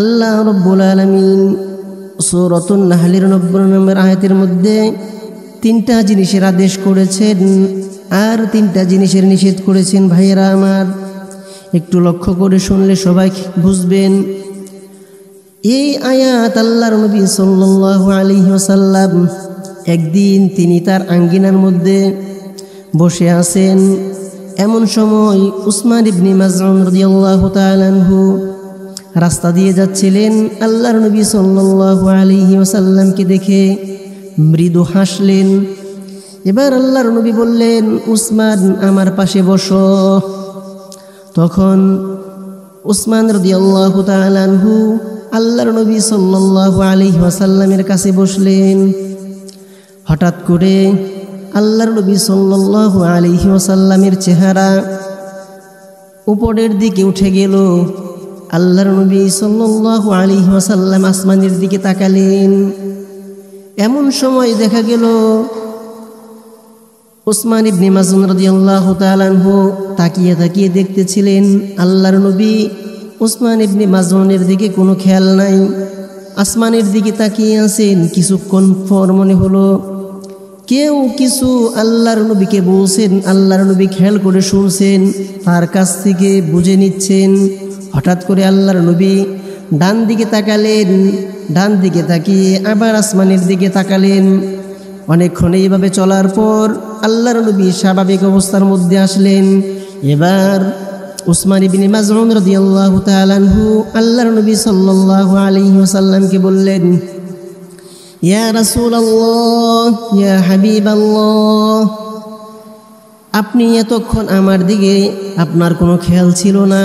আল্লাহ রাব্বুল আলামিন সূরাতুন নাহলের 90 নম্বর আয়াতের মধ্যে 3টা জিনিসের আদেশ করেছেন আর 3টা জিনিসের নিষেধ করেছেন। ভাইয়েরা আমার, একটু লক্ষ্য করে শুনলে সবাই বুঝবেন। এই আয়াত আল্লাহর নবী সাল্লাল্লাহু আলাইহি ওয়াসাল্লাম একদিন তিনি তার আঙ্গিনার মধ্যে বসে আছেন। এমন সময় উসমান ইবনে মাযউন রাদিয়াল্লাহু তাআলা আনহু রাস্তা দিয়ে যাচ্ছিলেন। আল্লাহর নবী সাল্লাল্লাহু আলাইহি ওয়াসাল্লামকে দেখে মৃদু হাসলেন। এবার আল্লাহর নবী বললেন, উসমান আমার পাশে বসো। তখন উসমান রাদিয়াল্লাহু তাআলা আনহু আল্লাহর নবী সাল্লাল্লাহু আলাইহি ওয়াসাল্লামের কাছে বসলেন। হঠাৎ করে আল্লাহর নবী সাল্লাল্লাহু আলাইহি ওয়াসাল্লামের চেহারা উপরের দিকে উঠে গেল। আল্লাহর নবী সাল্লাল্লাহু আলাইহি ওয়াসাল্লাম আসমানের দিকে তাকালেন। এমন সময় দেখা গেল উসমান ইবনে মাযউন রাদিয়াল্লাহু তাআলা আনহু তাকিয়ে তাকিয়ে দেখতেছিলেন। আল্লাহর নবী উসমান ইবনে মাযউনের দিকে কোনো খেয়াল নাই, আসমানের দিকে তাকিয়ে আছেন। কিছুক্ষণ পর মনে হলো কেউ কিছু আল্লাহর নবীকে বলছেন। আল্লাহর নবী খেয়াল করে শুনছেন, তার কাছ থেকে বুঝে নিচ্ছেন। হঠাৎ করে আল্লাহর নবী ডান দিকে তাকালেন, ডান দিকে তাকিয়ে আবার আসমানের দিকে তাকালেন। অনেকক্ষণ এইভাবে চলার পর আল্লাহর নবী স্বাভাবিক অবস্থার মধ্যে আসলেন। এবার উসমান ইবনে মাযউন রাদিয়াল্লাহু তাআলা আনহু আল্লাহর নবী সাল্লাল্লাহু আলাইহি ওয়াসাল্লামকে বললেন, ইয়া রাসূলুল্লাহ, ইয়া হাবিবাল্লাহ, আপনি এতক্ষণ আমার দিকে আপনার কোনো খেয়াল ছিল না,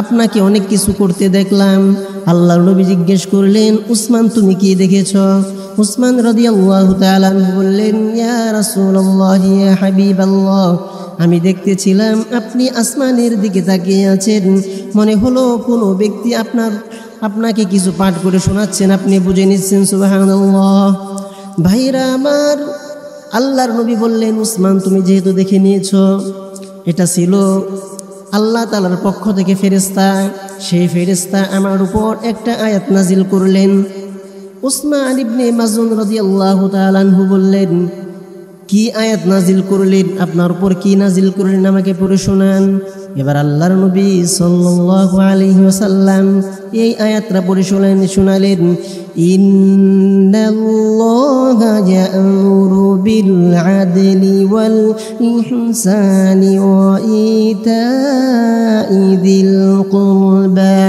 আপনাকে অনেক কিছু করতে দেখলাম। আল্লাহর নবী জিজ্ঞেস করলেন, উসমান তুমি কি দেখেছ? উসমান রাদিয়াল্লাহু তাআলা বললেন, ইয়া রাসূলুল্লাহ, ইয়া হাবিবাল্লাহ, আমি দেখতেছিলাম আপনি আসমানের দিকে তাকিয়ে আছেন। মনে হলো কোনো ব্যক্তি আপনাকে কিছু পাঠ করে শোনাচ্ছেন, আপনি বুঝে নিচ্ছেন। সুবহানাল্লাহ। ভাইরা আমার, আল্লাহর নবী বললেন, উসমান তুমি যেহেতু দেখে নিয়েছো, এটা ছিল আল্লাহ তাআলার পক্ষ থেকে ফেরেশতা। সেই ফেরেশতা আমার উপর একটা আয়াত নাজিল করলেন। উসমান ইবনে মাযউন রাদিয়াল্লাহু তাআলা আনহু বললেন, কি আয়াত নাজিল করলেন? আপনার উপর কি নাজিল করলেন আমাকে পড়ে শোনান। এবার আল্লাহর নবী সাল্লাল্লাহু আলাইহি ওয়াসাল্লাম এই আয়াতটা পড়ে শোনালেন, ইন্নাল্লাহা ইয়া'মুরু বিল আদলি ওয়াল ইহসানি ওয়া ইতা'i যিল কুরবা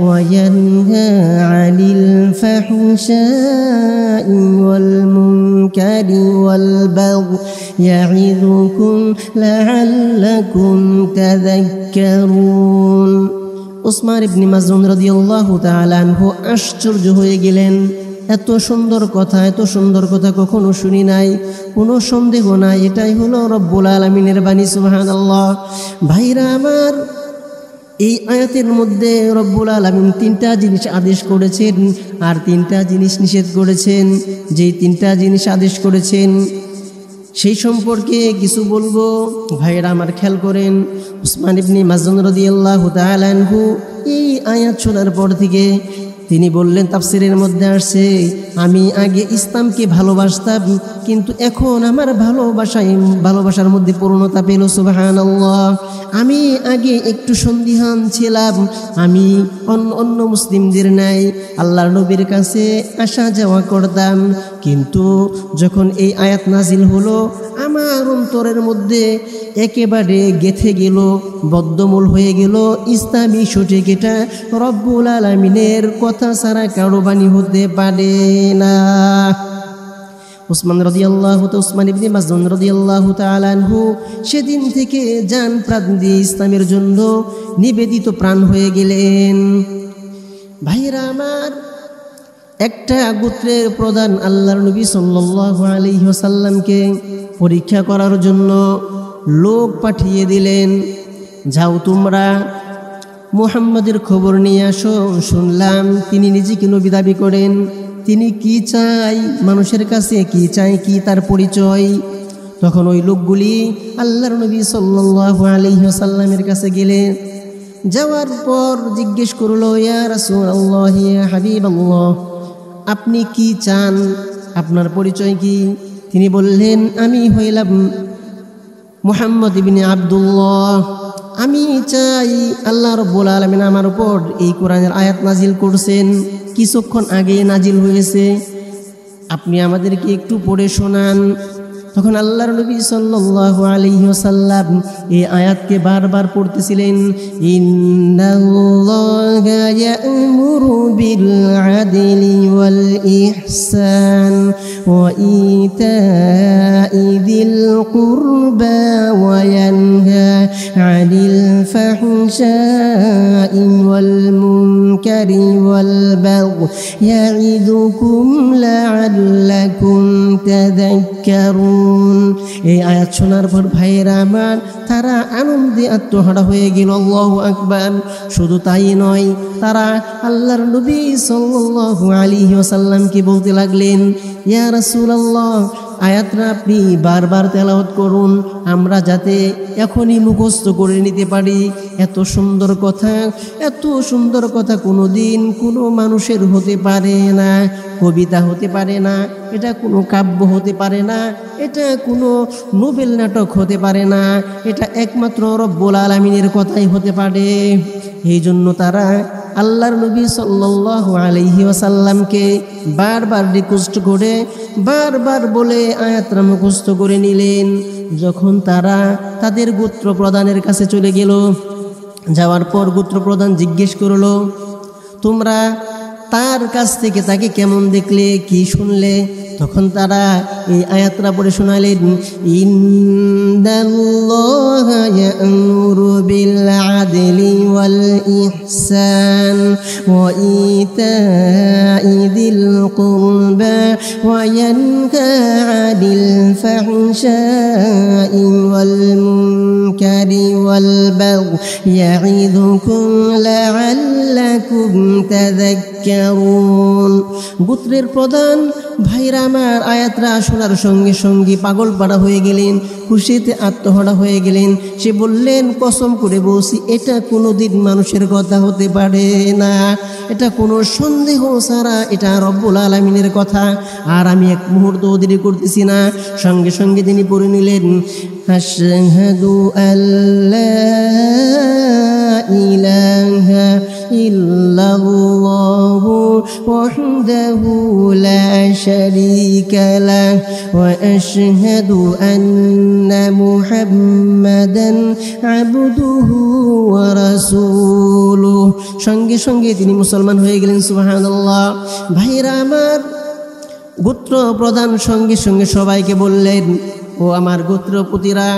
ওয়া ইয়ানহা 'আনিল ফাহশা'i ওয়াল মুনকারি ওয়াল বাগই ইয়া'iযুকুম লা'আল্লাকুম তাযাক্কারুন। উসমান ইবনে মাযউন রাদিয়াল্লাহু তাআলা আনহু আশ্চর্য হয়ে গেলেন। এত সুন্দর কথা কখনো শুনি নাই, কোনো সন্দেহ নাই এটাই হলো রব্বুল আলামিনের বাণী। সুবহানাল্লাহ। ভাইরা আমার, এই আয়াতের মধ্যে রব্বুল আলামিন 3টা জিনিস আদেশ করেছেন আর 3টা জিনিস নিষেধ করেছেন। যেই 3টা জিনিস আদেশ করেছেন সেই সম্পর্কে কিছু বলবো। ভাইরা আমার, খেয়াল করেন, উসমান ইবনে মাযউন রাদিয়াল্লাহু তাআলা আনহু এই আয়াত শোনার পর থেকে তিনি বললেন, তাফসীরের মধ্যে আসছে, আমি আগে ইসলামকে ভালোবাসতাম, কিন্তু এখন আমার ভালোবাসার মধ্যে পূর্ণতা পেল। সুবহানাল্লাহ। আমি আগে একটু সন্দিহান ছিলাম, আমি অন্য মুসলিমদের নাই আল্লাহর নবীর কাছে আসা যাওয়া করতাম, কিন্তু যখন এই আয়াত নাজিল হলো আমার অন্তরের মধ্যে একেবারে গেথে গেল, বদ্ধমূল হয়ে গেল। ইসলামী সঠিক এটা রব্বুল আলামিনের কথা ছাড়া কারো বাণী হতে পারে না। উসমান ইবনে মাযউন রাদিয়াল্লাহু তাআলা আনহু সেদিন থেকে জান প্রাণ দিয়ে ইসলামের জন্য নিবেদিত প্রাণ হয়ে গেলেন। ভাইরা আমার, একটা গোত্রের প্রধান আল্লাহর নবী সাল্লাল্লাহু আলাইহি ওয়াসাল্লামকে পরীক্ষা করার জন্য লোক পাঠিয়ে দিলেন, যাও তোমরা মুহাম্মাদের খবর নিয়ে আসো। শুনলাম তিনি নিজেকে নবী দাবি করেন, তিনি কি চাই, মানুষের কাছে কি চাই, কি তার পরিচয়। তখন ওই লোকগুলি আল্লাহর নবী সাল্লাল্লাহু আলাইহি ওয়াসাল্লামের কাছে গেলেন, যাওয়ার পর জিজ্ঞেস করলো, ইয়া রাসূলুল্লাহ, ইয়া হাবিবাল্লাহ, আপনি কি চান? আপনার পরিচয় কি? তিনি বললেন, আমি হইলাম মুহাম্মদ ইবনে আব্দুল্লাহ। আমি চাই আল্লাহ রাব্বুল আলামিন আমার উপর এই কোরআনের আয়াত নাজিল করছেন, কিছুক্ষণ আগে নাজিল হয়েছে, আপনি আমাদেরকে একটু পড়ে শোনান। তখন আল্লাহর নবী সাল্লাল্লাহু আলাইহি ওয়াসাল্লাম এই আয়াতকে বারবার পড়তেছিলেন, ইন্নাল্লাহা ইয়া'মুরু বিল আদলি ওয়াল ইহসান ওয়া ইতা'i যিল কুরবা ওয়া ইয়ানহা আনিল ফাহশা'i ওয়াল মুনকারি ওয়াল বাগই ইয়া'iদুকুম লা'আল্লাকুম তাযাক্কারুন। এই আয়াত শোনার পর ভাইয়েরা আমার, তারা আনন্দে আত্মহারা হয়ে গেল। আল্লাহু আকবার। শুধু তাই নয়, তারা আল্লাহর নবী সাল্লাল্লাহু আলাইহি ওয়াসাল্লামকে বলতে লাগলেন, ইয়া রাসূলুল্লাহ, আয়াতটা আপনি বারবার তেলাওয়াত করুন, আমরা যাতে এখনই মুখস্থ করে নিতে পারি। এত সুন্দর কথা, এত সুন্দর কথা কোনোদিন কোনো মানুষের হতে পারে না, কবিতা হতে পারে না, এটা কোনো কাব্য হতে পারে না, এটা কোনো নোবেল নাটক হতে পারে না, এটা একমাত্র রব্বুল আলামিনের কথাই হতে পারে। এই জন্য তারা আল্লাহর নবী সাল্লাল্লাহু আলাইহি ওয়াসাল্লামকে বারবার রিকোয়েস্ট করে, বারবার বলে আয়াতটা মুখস্থ করে নিলেন। যখন তারা তাদের গোত্র প্রধানের কাছে চলে গেল, যাওয়ার পর গোত্র প্রধান জিজ্ঞেস করলো, তোমরা তার কাছ থেকে তাকে কেমন দেখলে, কি শুনলে? তখন তারা এই আয়াতটা পড়ে শোনালেন, ইন্নাল্লাহা ইয়া'মুরু বিল আদলি ওয়াল ইহসান ওয়া ইতা'i যিল কুরবা ওয়া ইয়ানহা আনিল ফাহশা'i ওয়াল মুনকারি ওয়াল বাগই ইয়া'iদুকুম লা'আল্লাকুম তাযাক্কারুন। গোত্রের প্রধান ভাইরা আমার আয়াতরা শোনার সঙ্গে সঙ্গে পাগল পাড়া হয়ে গেলেন, খুশিতে আত্মহারা হয়ে গেলেন। সে বললেন, কসম করে বলছি, এটা কোনোদিন মানুষের কথা হতে পারে না, এটা কোনো সন্দেহ ছাড়া এটা রব্বুল আলামিনের কথা। আর আমি এক মুহূর্ত দেরি করতেছি না, সঙ্গে সঙ্গে তিনি পড়ে নিলেন, আশহাদু আল্লা ইলাহা ইল্লাল্লাহু ওয়াহদাহু লা শারীকা লাহু ওয়া আশহাদু আন্না মুহাম্মাদান আবদুহু ওয়া রাসূলুহু। সঙ্গে সঙ্গে তিনি মুসলমান হয়ে গেলেন। সুবহানাল্লাহ। ভাইরা আমার, গোত্র প্রধান সঙ্গে সঙ্গে সবাইকে বললেন, ও আমার গোত্রপতিরা,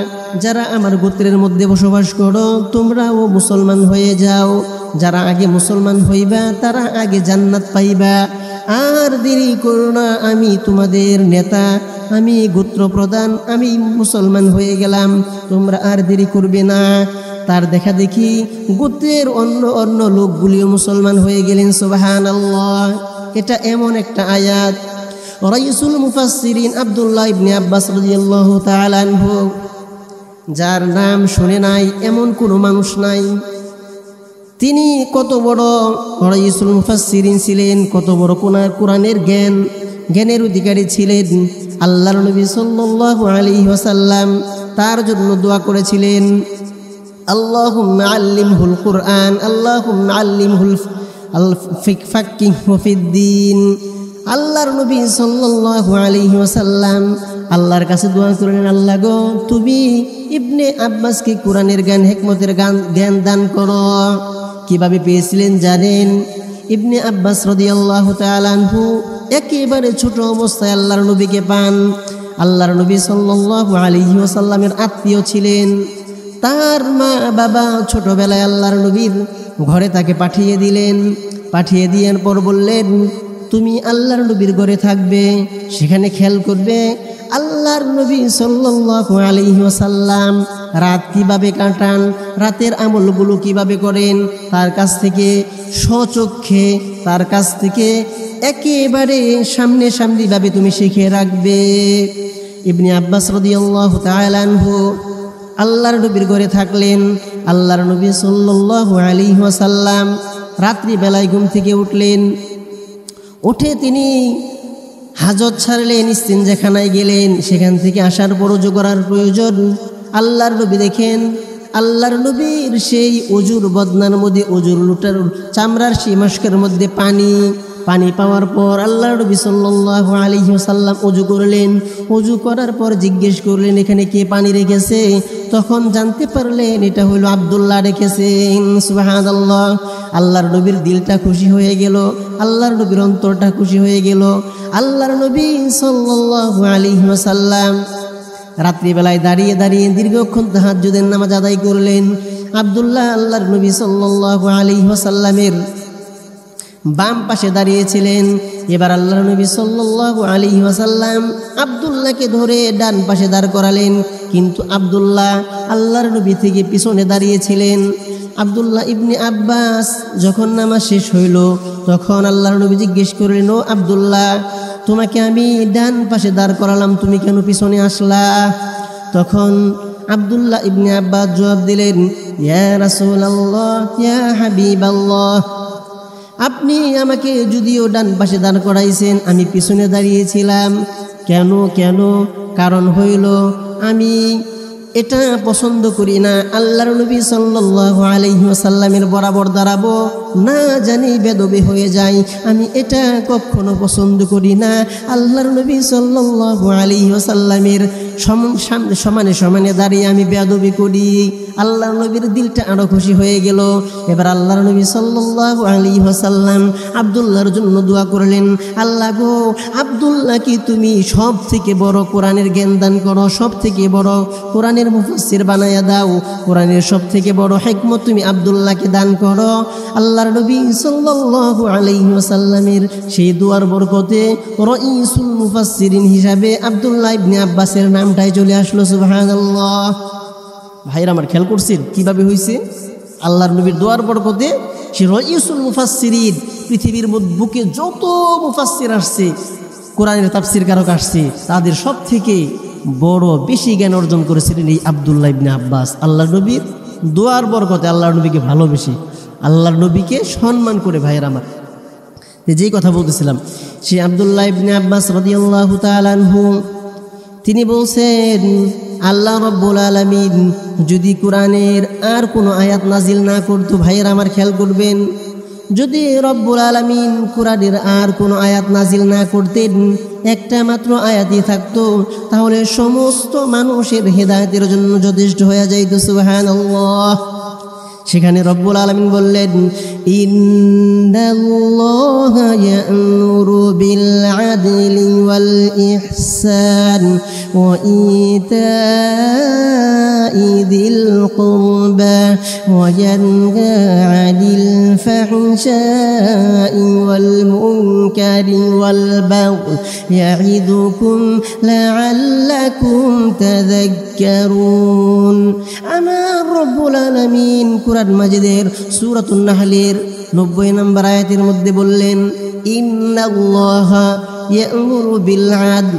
যারা আমার গোত্রের মধ্যে বসবাস করো, তোমরাও মুসলমান হয়ে যাও। যারা আগে মুসলমান হইবা তারা আগে জান্নাত পাইবা। আর দেরি করো না, আমি তোমাদের নেতা, আমি গোত্র প্রধান, আমি মুসলমান হয়ে গেলাম, তোমরা আর দেরি করবে না। তার দেখা দেখি গোত্রের অন্য অন্য লোকগুলিও মুসলমান হয়ে গেলেন। সুবহানাল্লাহ। এটা এমন একটা আয়াত, রাইসুল মুফাসসিরিন আব্দুল্লাহ ইবনে আব্বাস রাদিয়াল্লাহু তাআলা আনহু, যার নাম শুনে নাই এমন কোনো মানুষ নাই। তিনি কত বড় রাইসুল মুফাসসিরিন ছিলেন, কত বড় কোরআনের জ্ঞানের অধিকারী ছিলেন। আল্লাহর নবী সাল্লাল্লাহু আলাইহি ওয়াসাল্লাম তার জন্য দোয়া করেছিলেন, আল্লাহুম্মা আল্লিমহুল কুরআন, আল্লাহুম্মা আল্লিমহুল ফাক্কিহু ফিদ্দীন। আল্লাহর নবী সাল্লাল্লাহু আলাইহি ওয়াসাল্লাম আল্লাহর কাছে দোয়া করলেন, আল্লাহ গো, তুমি ইবনে আব্বাসকে কোরআনের জ্ঞান, হিকমতের জ্ঞান দান করো। কিভাবে পেয়েছিলেন জানেন? ইবনে আব্বাস রাদিয়াল্লাহু তাআলা আনহু একেবারে ছোট অবস্থায় আল্লাহর নবীকে পান। আল্লাহর নবী সাল্লাল্লাহু আলাইহি ওয়াসাল্লামের আত্মীয় ছিলেন। তার মা বাবা ছোটবেলায় আল্লাহর নবীর ঘরে তাকে পাঠিয়ে দিলেন। পাঠিয়ে দেওয়ার পর বললেন, তুমি আল্লাহর নবীর ঘরে থাকবে, সেখানে খেয়াল করবে আল্লাহর নবী সাল্লাল্লাহু আলাইহি ওয়াসাল্লাম রাত কিভাবে কাটান, রাতের আমলগুলো কিভাবে করেন, তার কাছ থেকে স্বচক্ষে, তার কাছ থেকে একেবারে সামনাসামনিভাবে তুমি শিখে রাখবে। ইবনে আব্বাস রাদিয়াল্লাহু তাআলা আনহু আল্লাহর নবীর ঘরে থাকলেন। আল্লাহর নবী সাল্লাল্লাহু আলাইহি ওয়াসাল্লাম রাত্রি বেলায় ঘুম থেকে উঠলেন। উঠে তিনি হাজত ছাড়লেন, ইস্তিনজাখানায় গেলেন। সেখান থেকে আসার পর ওযু করার প্রয়োজন। আল্লাহর নবী দেখেন আল্লাহর নবীর সেই অজুর বদনার মধ্যে, অজুর লুটার চামড়ার সেই মশকের মধ্যে পানি পাওয়ার পর আল্লাহর নবী সাল্লাল্লাহু আলাইহি ওয়াসাল্লাম অজু করলেন। অজু করার পর জিজ্ঞেস করলেন এখানে কে পানি রেখেছে? তখন জানতে পারলেন এটা হলো আব্দুল্লাহ রেখেছেন। সুবহানাল্লাহ। আল্লাহর নবীর দিলটা খুশি হয়ে গেল, আল্লাহর নবীর অন্তরটা খুশি হয়ে গেল। আল্লাহর নবী সাল্লাল্লাহু আলাইহি ওয়াসাল্লাম রাত্রিবেলায় দাঁড়িয়ে দাঁড়িয়ে দীর্ঘক্ষণ তাহাজ্জুদের নামাজ আদায় করলেন। আব্দুল্লাহ আল্লাহর নবী সাল্লাল্লাহু আলাইহি ওয়াসাল্লামের বাম পাশে দাঁড়িয়েছিলেন। এবার আল্লাহর নবী সাল্লাল্লাহু আলাইহি ওয়াসাল্লাম আব্দুল্লাহকে ধরে ডান পাশে দাঁড় করালেন, কিন্তু আব্দুল্লাহ আল্লাহর নবী থেকে পিছনে দাঁড়িয়েছিলেন। আব্দুল্লাহ ইবনে আব্বাস যখন নামাজ শেষ হইল তখন আল্লাহর নবী জিজ্ঞেস করলেন, ও আব্দুল্লাহ, তোমাকে আমি ডান পাশে দাঁড় করালাম, তুমি কেন পিছনে আসলা? তখন আব্দুল্লাহ ইবনে আব্বাস জবাব দিলেন, ইয়া রাসূলুল্লাহ, ইয়া হাবিবাল্লাহ, আপনি আমাকে যদিও ডান পাশে দাঁড় করাইছেন, আমি পিছনে দাঁড়িয়েছিলাম। কেন? কারণ হইল আমি এটা পছন্দ করি না আল্লাহর নবী সাল্লাল্লাহু আলাইহি ওয়াসাল্লামের বরাবর দাঁড়াবো, না জানি বেদবি হয়ে যায়। আমি এটা কখনো পছন্দ করি না। আল্লাহর নবী সাল্লাল্লাহু আলাইহি ওয়াসাল্লামের সমানে সমানে দাঁড়িয়ে আমি বেদবি করি। আল্লাহর নবীর দিলটা আরো খুশি হয়ে গেল। এবার আল্লাহর নবী সাল্লাল্লাহু আলাইহি ওয়াসাল্লাম আব্দুল্লাহর জন্য দোয়া করলেন, আল্লাহ গো, আব্দুল্লাহ কি তুমি সব থেকে বড় কোরআনের জ্ঞান দান করো, সব থেকে বড় কোরআনের মুফাসসির বানায়া দাও, কোরআনের সব থেকে বড় হিকমত তুমি আব্দুল্লাহকে দান করো। আল্লাহর নবী সাল্লাল্লাহু আলাইহি ওয়াসাল্লামের সেই দুয়ার বরকতে রাইসুল মুফাসসিরিন হিসাবে আব্দুল্লাহ ইবনে আব্বাসের নামটাই চলে আসলো। সুবহানাল্লাহ। ভাইরা আমার, খেয়াল করছেন কিভাবে হয়েছে? আল্লাহর নবীর দোয়ার বরকতে সে রাইসুল মুফাসসিরিন, পৃথিবীর বুকে যত মুফাসসির আসছে, কোরআনের তাফসীর কারক আসছে, তাদের সব থেকে বড় বেশি জ্ঞান অর্জন করেছিলেন এই আব্দুল্লাহ ইবনে আব্বাস। আল্লাহর নবীর দোয়ার বরকতে আল্লাহর নবীকে ভালোবেসে, আল্লাহর নবীকে সম্মান করে। ভাইয়ের আমার, যেই কথা বলতেছিলাম, সে আব্দুল্লাহ ইবনে আব্বাস রাদিয়াল্লাহু তাআলা আনহু তিনি বলছেন, আল্লাহ রাব্বুল আলামিন যদি কোরআনের আর কোনো আয়াত নাজিল না করতো, ভাইয়ের আমার খেয়াল করবেন, যদি রব্বুল আলামিন কোরআনের আর কোনো আয়াত নাজিল না করতেন, একটা মাত্র আয়াতই থাকতো, তাহলে সমস্ত মানুষের হেদায়েতের জন্য যথেষ্ট হয়ে যাইত। সুবহানাল্লাহ। সেখানে রব্বুল আলামিন বললেন, ইন্নাল্লাহা ইয়া'মুরু বিল আদলি ওয়াল ইহসান ওয়া ইতা'i যিল কুরবা ওয়া ইয়ানহা 'আনিল ফাহশা'i ওয়াল মুনকারি ওয়াল বাগই ইয়া'iদুকুম লা'আল্লাকুম তাযাক্কারুন। আমার রব্বুল আলামিন কুরআন মাজিদের সূরাতুন নাহলের 90 নম্বর আয়াতের মধ্যে বললেন, ইন্নাল্লাহা ইয়া'মুরু বিল আদল,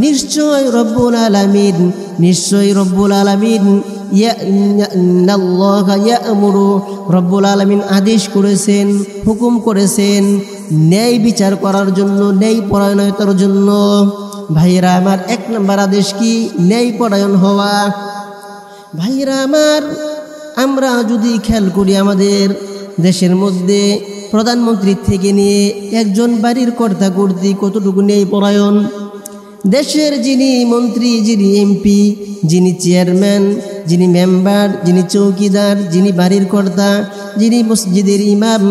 নিশ্চয় রব্বুল আলামিন ইন্নাল্লাহা ইয়া'মুরু, রব্বুল আলামিন আদেশ করেছেন, হুকুম করেছেন ন্যায় বিচার করার জন্য, ন্যায় পরায়ণতার জন্য। ভাইয়েরা আমার, 1 নম্বর আদেশ কি? ন্যায় পরায়ণ হওয়া। ভাইয়েরা আমার, আমরা যদি খেয়াল করি আমাদের দেশের মধ্যে প্রধানমন্ত্রী থেকে নিয়ে একজন বাড়ির কর্তা কর্তৃ কতটুকু ন্যায় পরায়ণ। দেশের যিনি মন্ত্রী, যিনি এমপি, যিনি চেয়ারম্যান, যিনি মেম্বার, যিনি চৌকিদার, যিনি বাড়ির কর্তা, যিনি মসজিদের ইমাম,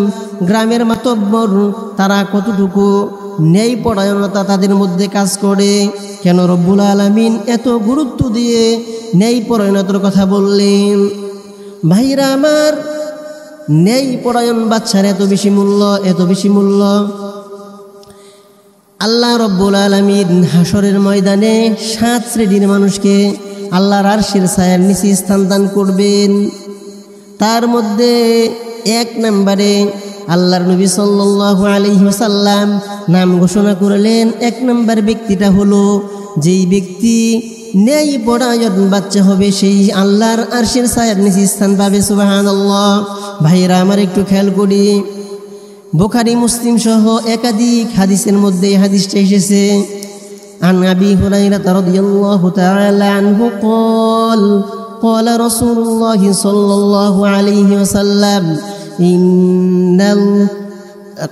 গ্রামের মাতব্বর, তারা কতটুকু ন্যায় পরায়ণতা তাদের মধ্যে কাজ করে। কেন রব্বুল আলামিন এত গুরুত্ব দিয়ে ন্যায় পরায়ণতার কথা বললেন? ভাইরা আমার, ন্যায় পরায়ণ বাচ্চার এত বেশি মূল্য। আল্লাহ রব্বুল আলামিন হাসরের ময়দানে 7 শ্রেণীর মানুষকে আল্লাহর আরশের ছায়ার নিচে স্থান দান করবেন। তার মধ্যে 1 নম্বরে আল্লাহর নবী সাল্লাল্লাহু আলাইহি ওয়াসাল্লাম নাম ঘোষণা করলেন। 1 নম্বর ব্যক্তিটা হলো যেই ব্যক্তি ন্যায় পরায়ণ বাচ্চা হবে সেই আল্লাহর আরশের ছায়ার নিচে স্থান পাবে। সুবহানাল্লাহ। ভাইরা আমার একটু খেয়াল করি, বুখারী মুসলিম সহ একাধিক হাদিসের মধ্যে হাদিসটা এসেছে। عن أبي هريرة رضي الله تعالى عنه قال قال رسول الله صلى الله عليه وسلم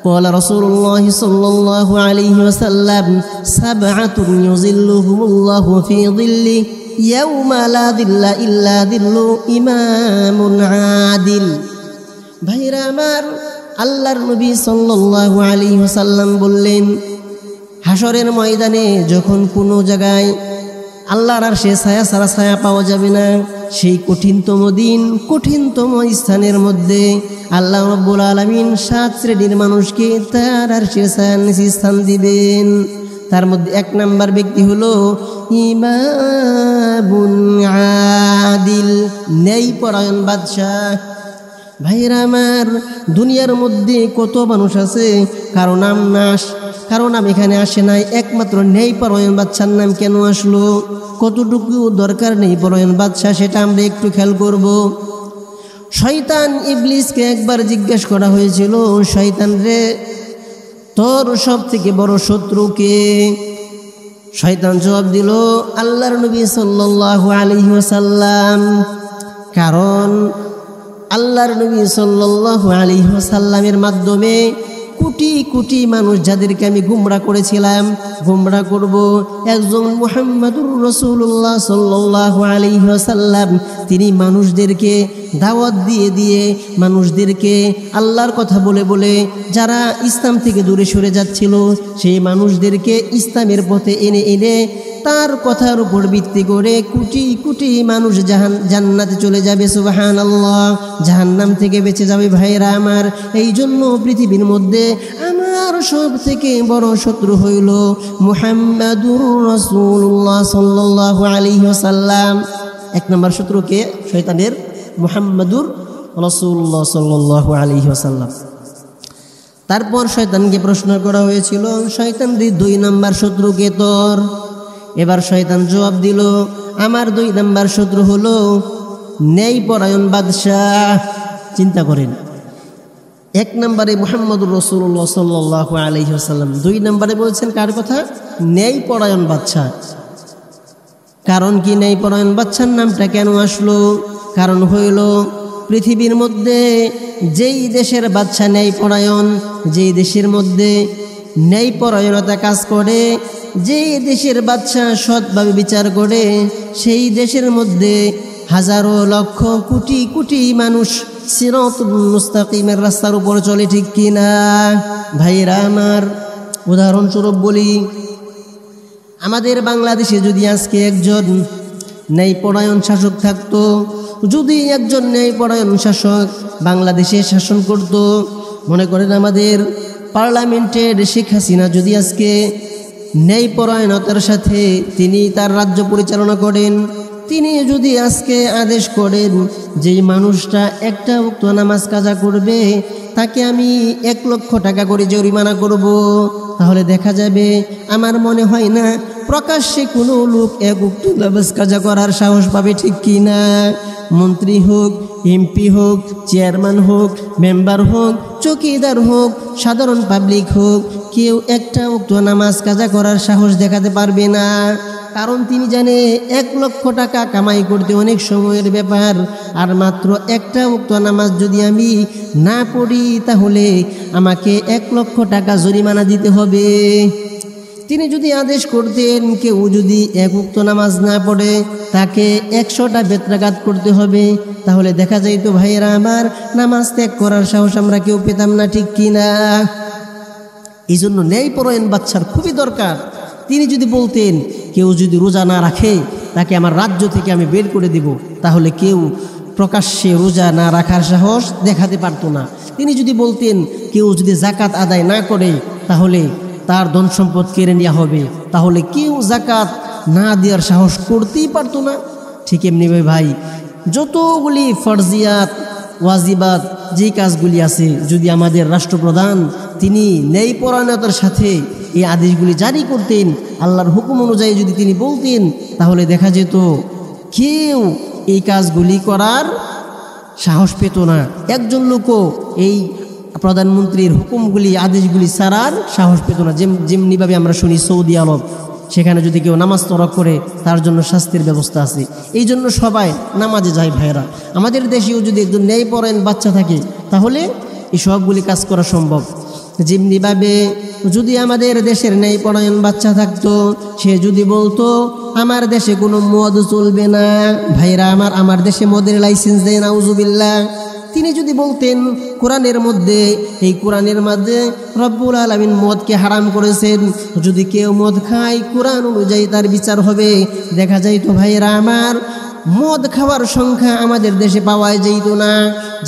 قال رسول الله صلى الله عليه وسلم سبعة يظلهم الله في ظله يوم لا ظل إلا ظل إمام عادل। ভাইরা আমার, আল্লাহর নবী সাল্লাল্লাহু আলাইহি ওয়াসাল্লাম বললেন, হাসরের ময়দানে যখন কোনো জায়গায় আল্লাহর আরশে ছায়া ছাড়া ছায়া পাওয়া যাবে না, সেই কঠিনতম দিন, কঠিনতম স্থানের মধ্যে আল্লাহ রাব্বুল আলামিন 7 শ্রেণীর মানুষকে তার আরশের ছায়ার নিচে স্থান দিবেন। তার মধ্যে 1 নাম্বার ব্যক্তি হলো ইমামুন আদিল, ন্যায় পরায়ণ বাদশাহ। ভাইরা আমার, দুনিয়ার মধ্যে কত মানুষ আছে কারো নাম এখানে আসে নাই, একমাত্র ন্যায় পরায়ণ বাদশার নাম কেন আসলো? কতটুকু দরকার নেই পরায়ণ বাদশাহ, সেটা আমরা একটু খেয়াল করব। শয়তান ইবলিসকে একবার জিজ্ঞেস করা হয়েছিল, শয়তান রে, তোর সব থেকে বড় শত্রু কে? শয়তান জবাব দিল, আল্লাহর নবী সাল্লাল্লাহু আলাইহি ওয়াসাল্লাম। কারণ আল্লাহর নবী সাল্লাল্লাহু আলাইহি ওয়াসাল্লামের মাধ্যমে কোটি কোটি মানুষ যাদেরকে আমি গুমরা করেছিলাম, গুমরা করব, একজন মুহাম্মাদুর রাসূলুল্লাহ সাল্লাল্লাহু আলাইহি ওয়াসাল্লাম তিনি মানুষদেরকে দাওয়াত দিয়ে দিয়ে মানুষদেরকে আল্লাহর কথা বলে বলে যারা ইসলাম থেকে দূরে সরে যাচ্ছিল সেই মানুষদেরকে ইসলামের পথে এনে এনে তার কথার উপর ভিত্তি করে কোটি কোটি মানুষ জান্নাতে চলে যাবে। সুবহানাল্লাহ। জাহান্নাম থেকে বেঁচে যাবে। ভাইরা আমার, এই জন্য পৃথিবীর মধ্যে আমার সব থেকে বড় শত্রু হইল মুহাম্মাদুর রাসূলুল্লাহ সাল্লাল্লাহু আলাইহি ওয়াসাল্লাম। 1 নম্বর শত্রু কে? শয়তানের, মুহাম্মাদুর রাসূলুল্লাহ সাল্লাল্লাহু আলাইহি ওয়াসাল্লাম। তারপর শয়তানকে প্রশ্ন করা হয়েছিল, শয়তান রে 2 নম্বর শত্রু কে তোর? এবার শয়তান জবাব দিল, আমার 2 নম্বর শত্রু হলো ন্যায় পরায়ণ বাদশাহ। চিন্তা করেন, 1 নম্বরে মুহাম্মদুর রাসূলুল্লাহ সাল্লাল্লাহু আলাইহি ওয়াসাল্লাম, 2 নম্বরে বলছেন কার কথা? ন্যায় পরায়ণ বাদশাহ। কারণ কি ন্যায় পরায়ণ বাদশার নামটা কেন আসলো? কারণ হইল পৃথিবীর মধ্যে যেই দেশের বাদশা ন্যায় পরায়ণ, যেই দেশের মধ্যে ন্যায় পরায়ণতা কাজ করে, যেই দেশের বাদশা সৎভাবে বিচার করে, সেই দেশের মধ্যে হাজারো লক্ষ কোটি কোটি মানুষ সিরাতুল মুস্তাকিমের রাস্তার উপর চলে, ঠিক কিনা? ভাইরা আমার, উদাহরণস্বরূপ বলি, আমাদের বাংলাদেশে যদি আজকে একজন ন্যায়পরায়ণ শাসক থাকতো, যদি একজন ন্যায়পরায়ণ শাসক বাংলাদেশে শাসন করত, মনে করেন আমাদের পার্লামেন্টের শেখ হাসিনা যদি আজকে ন্যায়পরায়ণতার সাথে তিনি তার রাজ্য পরিচালনা করেন, তিনি যদি আজকে আদেশ করেন যেই মানুষটা একটা ওয়াক্ত নামাজ কাজা করবে তাকে আমি 1 লক্ষ টাকা করে জরিমানা করব, তাহলে দেখা যাবে, আমার মনে হয় না প্রকাশ্যে কোনো লোক 1 ওয়াক্ত নামাজ কাজা করার সাহস পাবে, ঠিক কি না? মন্ত্রী হোক, এমপি হোক, চেয়ারম্যান হোক, মেম্বার হোক, চৌকিদার হোক, সাধারণ পাবলিক হোক, কেউ একটা ওয়াক্ত নামাজ কাজা করার সাহস দেখাতে পারবে না। কারণ তিনি জানে 1 লক্ষ টাকা কামাই করতে অনেক সময়ের ব্যাপার, আর মাত্র একটা ওয়াক্ত নামাজ যদি আমি না পড়ি তাহলে আমাকে 1 লক্ষ টাকা জরিমানা দিতে হবে। তিনি যদি আদেশ করতেন কেউ যদি 1 ওয়াক্ত নামাজ না পড়ে তাকে 100টা বেত্রাঘাত করতে হবে, তাহলে দেখা যাইতো ভাইয়েরা আমার, নামাজ ত্যাগ করার সাহস আমরা কেউ পেতাম না, ঠিক কিনা? এই জন্য ন্যায়পরায়ণ বাদশার খুবই দরকার। তিনি যদি বলতেন কেউ যদি রোজা না রাখে তাকে আমার রাজ্য থেকে আমি বের করে দিব, তাহলে কেউ প্রকাশ্যে রোজা না রাখার সাহস দেখাতে পারতো না। তিনি যদি বলতেন কেউ যদি জাকাত আদায় না করে তাহলে তার ধন সম্পদ কেড়ে নেওয়া হবে, তাহলে কেউ জাকাত না দেওয়ার সাহস করতেই পারতো না। ঠিক এমনি ভাই, যতগুলি ফরজিয়াত ওয়াজিবাত যে কাজগুলি আছে, যদি আমাদের রাষ্ট্রপ্রধান তিনি ন্যায়পরায়ণতার সাথে এই আদেশগুলি জারি করতেন, আল্লাহর হুকুম অনুযায়ী যদি তিনি বলতেন তাহলে দেখা যেত কেউ এই কাজগুলি করার সাহস পেত না। একজন লোকও এই প্রধানমন্ত্রীর হুকুমগুলি আদেশগুলি ছাড়ার সাহস পেত না। যেমনিভাবে আমরা শুনি সৌদি আরব, সেখানে যদি কেউ নামাজ তরক করে তার জন্য শাস্তির ব্যবস্থা আছে। এই জন্য সবাই নামাজে যায় ভাইরা। আমাদের দেশেও যদি একজন ন্যায়পরায়ণ বাচ্চা থাকে তাহলে এই সবগুলি কাজ করা সম্ভব। যেমনিভাবে যদি আমাদের দেশের ন্যায়পরায়ণ বাচ্চা থাকতো, সে যদি বলতো আমার দেশে কোনো মদ চলবে না, ভাইরা আমার দেশে মদের লাইসেন্স দেয় না, নাউজুবিল্লাহ। তিনি যদি বলতেন কোরআনের মধ্যে, এই কোরআনের মধ্যে রব্বুল আলামিন মদকে হারাম করেছেন, যদি কেউ মদ খায় কোরআন অনুযায়ী তার বিচার হবে, দেখা যাইতো ভাইরা আমার মদ খাওয়ার সংখ্যা আমাদের দেশে পাওয়া যাইতো না।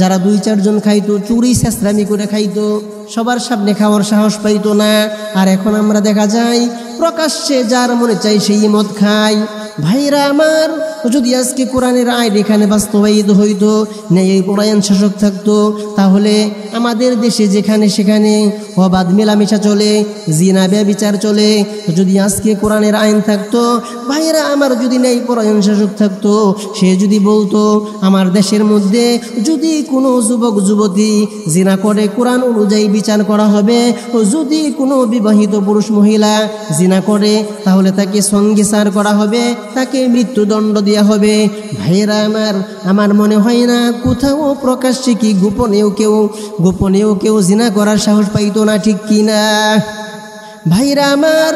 যারা 2-4 জন খাইতো, চুরি ছেঁচড়ামি করে খাইতো, সবার সামনে খাওয়ার সাহস পাইতো না। আর এখন আমরা দেখা যায় প্রকাশ্যে যার মনে চাই সেই মদ খায়। ভাইরা আমার, যদি আজকে কোরআনের আইন এখানে বাস্তবায়িত হইতো, ন্যায়পরায়ণ শাসক থাকতো, তাহলে আমাদের দেশে যেখানে সেখানে অবাধ মেলামেশা চলে, জিনা ব্যভিচার চলে। যদি আজকে কোরআনের আইন থাকতো, ভাইরা আমার, যদি ন্যায়পরায়ণ শাসক থাকতো, সে যদি বলতো আমার দেশের মধ্যে যদি কোনো যুবক যুবতী জিনা করে কোরআন অনুযায়ী বিচার করা হবে, যদি কোনো বিবাহিত পুরুষ মহিলা জিনা করে তাহলে তাকে সংগীসার করা হবে, তাকে মৃত্যুদণ্ড দেওয়া হবে। ভাইরা আমার মনে হয় না কোথাও প্রকাশ্যে কি গোপনেও কেউ জিনা করার সাহস পাইতো না, ঠিক কিনা? ভাইরা আমার,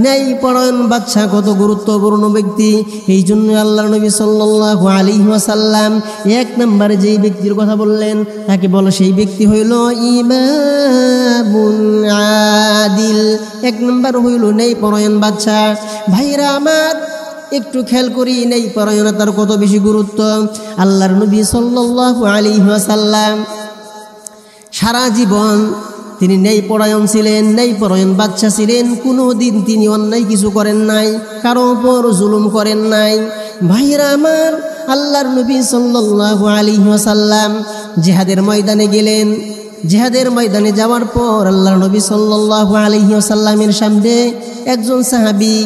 ন্যায়পরায়ণ বাদশা কত গুরুত্বপূর্ণ ব্যক্তি। এই জন্য আল্লাহর নবী সাল্লাল্লাহু আলাইহি ওয়াসাল্লাম 1 নম্বরে যেই ব্যক্তির কথা বললেন তাকে বলে সেই ব্যক্তি হইল ইমামুন আদিল। 1 নম্বর হইল ন্যায়পরায়ণ বাদশা। ভাইরা আমার, একটু খেয়াল করি ন্যায়পরায়ণতার কত বেশি গুরুত্ব। আল্লাহর নবী সাল্লাল্লাহু আলাইহি ওয়াসাল্লাম সারা জীবন তিনি ন্যায়পরায়ণ ছিলেন, ন্যায়পরায়ণ বাদশা ছিলেন। কোনো দিন তিনি অন্যায় কিছু করেন নাই, কারো উপর জুলুম করেন নাই। ভাইরা আমার, আল্লাহর নবী সাল্লাল্লাহু আলাইহি ওয়াসাল্লাম জিহাদের ময়দানে গেলেন। জিহাদের ময়দানে যাওয়ার পর আল্লাহর নবী সাল্লাল্লাহু আলাইহি ওয়াসাল্লামের সামনে একজন সাহাবী,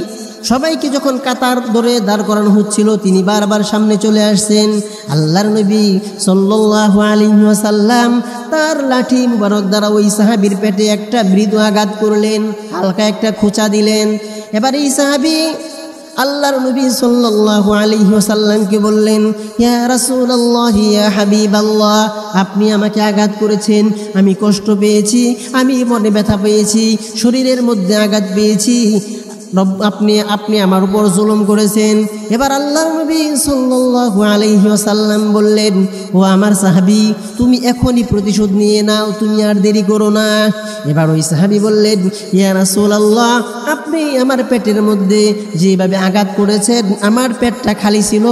সবাইকে যখন কাতার ধরে দাঁড় করানো হচ্ছিল, তিনি বারবার সামনে চলে আসছেন। আল্লাহর নবী সাল্লাল্লাহু আলাইহি ওয়াসাল্লাম তার লাঠি মুবারক দ্বারা ওই সাহাবীর পেটে একটা মৃদু আঘাত করলেন, হালকা একটা খোঁচা দিলেন। এবার এই সাহাবী আল্লাহর নবী সাল্লাল্লাহু আলাইহি ওয়াসাল্লামকে বললেন, ইয়া রাসূলুল্লাহ, ইয়া হাবিবাল্লাহ, আপনি আমাকে আঘাত করেছেন, আমি কষ্ট পেয়েছি, আমি মনে ব্যথা পেয়েছি, শরীরের মধ্যে আঘাত পেয়েছি, আপনি আমার উপর জুলুম করেছেন। এবার আল্লাহর নবী সাল্লাল্লাহু আলাইহি ওয়াসাল্লাম বললেন, ও আমার সাহাবী, তুমি এখনই প্রতিশোধ নিয়ে নাও, তুমি আর দেরি করো না। এবার ওই সাহাবী বললেন, ইয়া রাসূলুল্লাহ, আপনি আমার পেটের মধ্যে যেভাবে আঘাত করেছেন, আমার পেটটা খালি ছিল,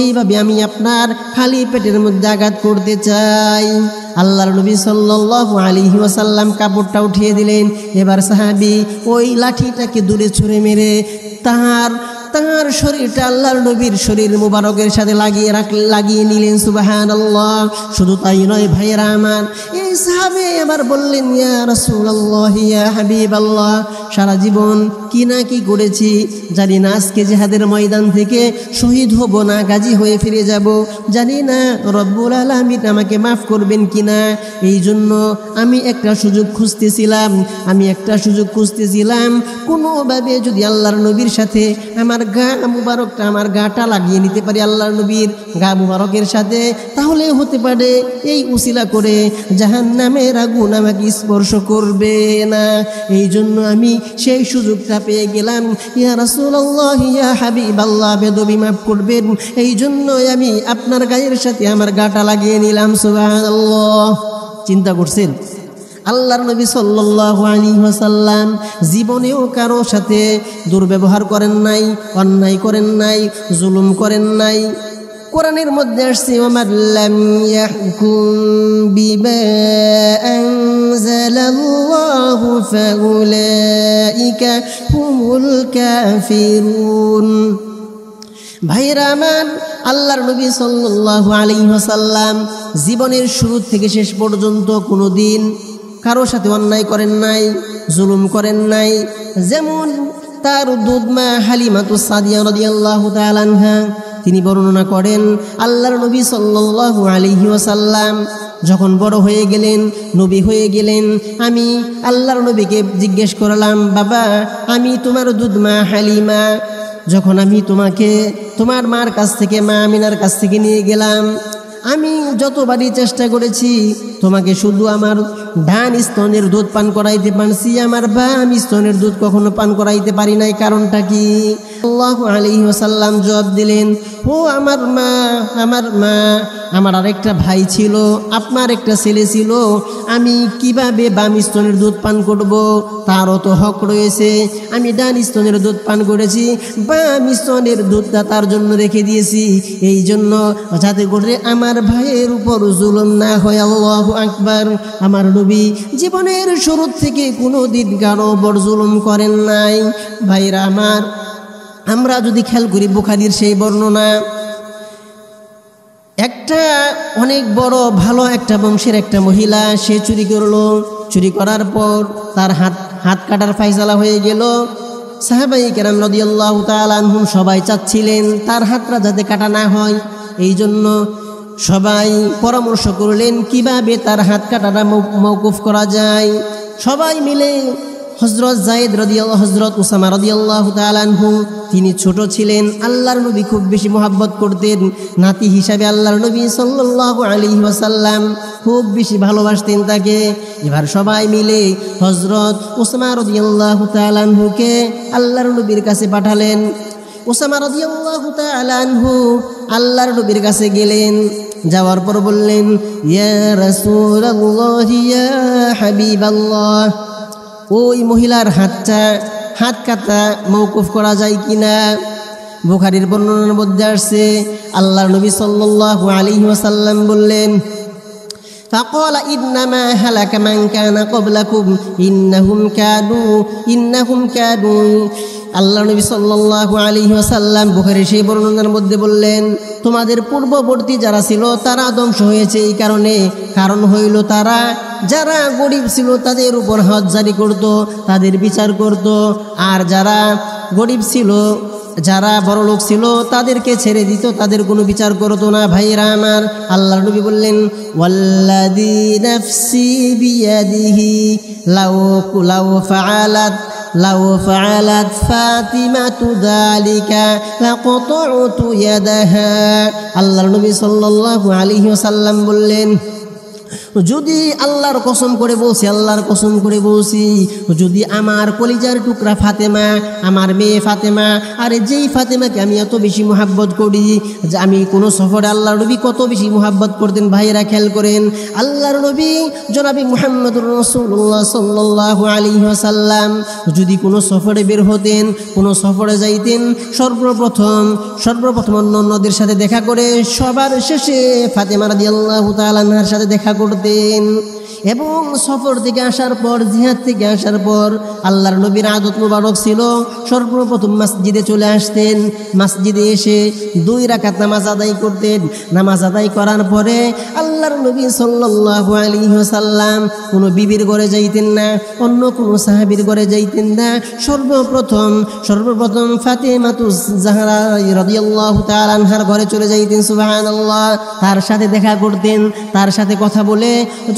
এইভাবে আমি আপনার খালি পেটের মধ্যে আঘাত করতে চাই। আল্লাহর নবী সাল্লাল্লাহু আলাইহি ওয়াসাল্লাম কাপড়টা উঠিয়ে দিলেন। এবার সাহাবী ওই লাঠিটাকে দূরে ছুঁড়ে মেরে তার শরীরটা আল্লাহর নবীর শরীর মুবারকের সাথে লাগিয়ে নিলেন। সুবহানাল্লাহ। শুধু তাই নয় ভাইয়েরা আমার, এই সাহাবী আবার বললেন, ইয়া রাসূলুল্লাহ, ইয়া হাবিবাল্লাহ, সারা জীবন কি না কি করেছি, জানি না আজকে জিহাদের ময়দান থেকে শহীদ হব না গাজী হয়ে ফিরে যাব, জানি না রব্বুল আলামিন আমাকে মাফ করবেন কিনা। এই জন্য আমি একটা সুযোগ খুঁজতেছিলাম, কোনোভাবে যদি আল্লাহর নবীর সাথে আমার গা মুবারকটা, আমার গাটা লাগিয়ে নিতে পারি আল্লাহর নবীর গা মুবারকের সাথে, তাহলে হতে পারে এই উসিলা করে জাহান্নামের আগুন আমাকে স্পর্শ করবে না। এই জন্য আমি সেই সুযোগটা পেয়ে গেলাম। ইয়া রাসূলুল্লাহ, ইয়া হাবিবাল্লাহ, বেদবি মাফ করবেন, এই জন্য আমি আপনার গায়ের সাথে আমার গাটা লাগিয়ে নিলাম। সুবহানাল্লাহ। চিন্তা করছেন, আল্লাহর নবী সাল্লাল্লাহু আলাইহি ওয়াসাল্লাম জীবনেও কারো সাথে দুর্ব্যবহার করেন নাই, অন্যায় করেন নাই, জুলুম করেন নাই। কোরআনের মধ্যে আসছে, ওয়ামান লাম ইয়াহকুম বিমা আনজালাল্লাহু ফাউলাইকা হুমুল কাফিরুন। ভাইরা আমার, আল্লাহর নবী সাল্লাল্লাহু আলাইহি ওয়াসাল্লাম জীবনের শুরু থেকে শেষ পর্যন্ত কোনো দিন কারো সাথে অন্যায় করেন নাই, জুলুম করেন নাই। যেমন তার দুধ মা হালিমাতুস সাদিয়া রাদিয়াল্লাহু তাআলা আনহা তিনি বর্ণনা করেন আল্লাহর নবী সাল্লাল্লাহু আলাইহি ওয়াসাল্লাম যখন বড় হয়ে গেলেন, নবী হয়ে গেলেন, আমি আল্লাহর নবীকে জিজ্ঞেস করলাম, বাবা আমি তোমার দুধ মা হালিমা, যখন আমি তোমাকে তোমার মার কাছ থেকে, মা আমিনার কাছ থেকে নিয়ে গেলাম, আমি যতবারই চেষ্টা করেছি তোমাকে শুধু আমার ডান স্তনের দুধ পান করাইতে পারছি, আমার বাম স্তনের দুধ কখনো পান করাইতে পারি নাই, কারণটা কি? সাল্লাল্লাহু আলাইহি ওয়াসাল্লাম জবাব দিলেন, ও আমার মা, আমার আরেকটা ভাই ছিল, আপনার একটা ছেলে ছিল, আমি কিভাবে বাম স্তনের দুধ পান করব? তারও তো হক রয়েছে। আমি ডান স্তনের দুধ পান করেছি, বাম স্তনের দুধটা তার জন্য রেখে দিয়েছি, এই জন্য যাতে করে আমার ভাইয়ের উপর জুলুম না হয়। আল্লাহু আকবার। আমার নবী জীবনের শুরু থেকে কোনো দিন কারো উপর জুলুম করেন নাই। ভাইরা আমার, আমরা যদি খেয়াল করি বুখারীর সেই বর্ণনা, একটা অনেক বড় ভালো একটা বংশের একটা মহিলা, সে চুরি করলো, চুরি করার পর তার হাত কাটার ফায়সালা হয়ে গেল। সাহাবায়ে কেরাম রাদিয়াল্লাহু তাআলা আনহুম সবাই চাচ্ছিলেন তার হাতটা যাতে কাটা না হয়, এই জন্য সবাই পরামর্শ করলেন কিভাবে তার হাত কাটাটা মওকুফ করা যায়। সবাই মিলে হযরত যায়েদ রাদিয়াল্লাহু, হযরত উসামা রাদিয়াল্লাহু তাআলা আনহু, তিনি ছোট ছিলেন, আল্লাহর নবী খুব বেশি মহব্বত করতেন, নাতি হিসাবে আল্লাহর নবী সাল্লাল্লাহু আলাইহি ওয়াসাল্লাম খুব বেশি ভালোবাসতেন তাকে। এবার সবাই মিলে হযরত উসামা রাদিয়াল্লাহু তাআলা আনহুকে আল্লাহর নবীর কাছে পাঠালেন। উসামা রাদিয়াল্লাহু তাআলা আনহু আল্লাহর নবীর কাছে গেলেন, যাওয়ার পর বললেন, ইয়া রাসূলুল্লাহ, ইয়া হাবিবাল্লাহ, ওই মহিলার হাত কাটা মওকুফ করা যায় কিনা? বুখারীর বর্ণনার মধ্যে আসছে আল্লাহর নবী সাল্লাল্লাহু আলাইহি ওয়াসাল্লাম বললেন, ফাকালা ইন্নামা হালাকা মান কানা ক্বাবলাকুম ইন্নাহুম কানু। আল্লাহ নবী সাল্লাল্লাহু আলাইহি ওয়াসাল্লাম বুখারীর সেই বর্ণনার মধ্যে বললেন, তোমাদের পূর্ববর্তী যারা ছিল তারা ধ্বংস হয়েছে এই কারণে, কারণ হইল তারা যারা গরিব ছিল তাদের উপর হদ জারি করত, তাদের বিচার করত, আর যারা গরিব ছিল, যারা বড় লোক ছিল তাদেরকে ছেড়ে দিত, তাদের কোনো বিচার করতো না। ভাইরা আমার, আল্লাহর নবী বললেন, ওয়াল্লাযী নাফসি বিয়াদিহি লাউ ফাআলাত ফাতিমাতু যালিকা লাকতাউতু ইয়াদাহা। আল্লাহর নবী সাল্লাল্লাহু আলাইহি ওয়াসাল্লাম বললেন, যদি আল্লাহর কসম করে বলছি, যদি আমার কলিজার টুকরা ফাতেমা, আমার মেয়ে ফাতেমা, আরে যেই ফাতেমাকে আমি এত বেশি মুহাব্বত করি, যে আমি কোনো সফরে আল্লাহর নবী কত বেশি মুহাব্বত করতেন, ভাইয়েরা খেয়াল করেন, আল্লাহর নবী জনাবি মুহাম্মদুর রাসূলুল্লাহ সাল্লাল্লাহু আলাইহি ওয়াসাল্লাম যদি কোনো সফরে বের হতেন, কোনো সফরে যাইতেন, সর্বপ্রথম অন্যদের সাথে দেখা করে সবার শেষে ফাতেমা রাদিয়াল্লাহু তাআলা আনহার সাথে দেখা করতেন। এবং সফর থেকে আসার পর, জিহাদ থেকে আসার পর আল্লাহর নবীর আদত মুবারক ছিল সর্বপ্রথম মসজিদে চলে আসতেন, মসজিদে এসে 2 রাকাত নামাজ আদায় করতেন। নামাজ আদায় করার পরে আল্লাহর নবী সাল্লাল্লাহু আলাইহি ওয়াসাল্লাম কোনো বিবির ঘরে যাইতেন না, অন্য কোনো সাহাবীর ঘরে যাইতেন না, সর্বপ্রথম ফাতেমাতুজ জাহরা রাদিয়াল্লাহু তাআলা আনহার ঘরে চলে যাইতেন। সুবহানাল্লাহ। তার সাথে দেখা করতেন, তার সাথে কথা বলে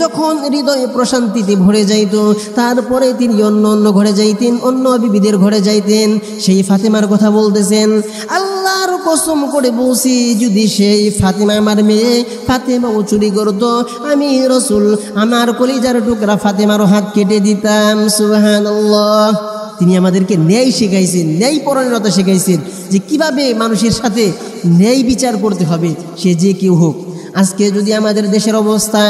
যখন হৃদয়ে প্রশান্তিতে ভরে যাইত, তারপরে তিনি অন্য ঘরে যাইতেন, অন্য বিবিদের ঘরে যাইতেন। সেই ফাতেমার কথা বলতেছেন, আল্লাহর কসম করে বলছি, যদি সেই ফাতেমা আমার মেয়ে ফাতেমাও চুরি করত, আমি রাসূল আমার কলিজার টুকরা ফাতেমারও হাত কেটে দিতাম। সুবহানাল্লাহ। তিনি আমাদেরকে ন্যায় শেখাইছেন, ন্যায় পরায়ণতা শেখাইছেন, যে কিভাবে মানুষের সাথে ন্যায় বিচার করতে হবে, সে যে কেউ হোক। আজকে যদি আমাদের দেশের অবস্থা,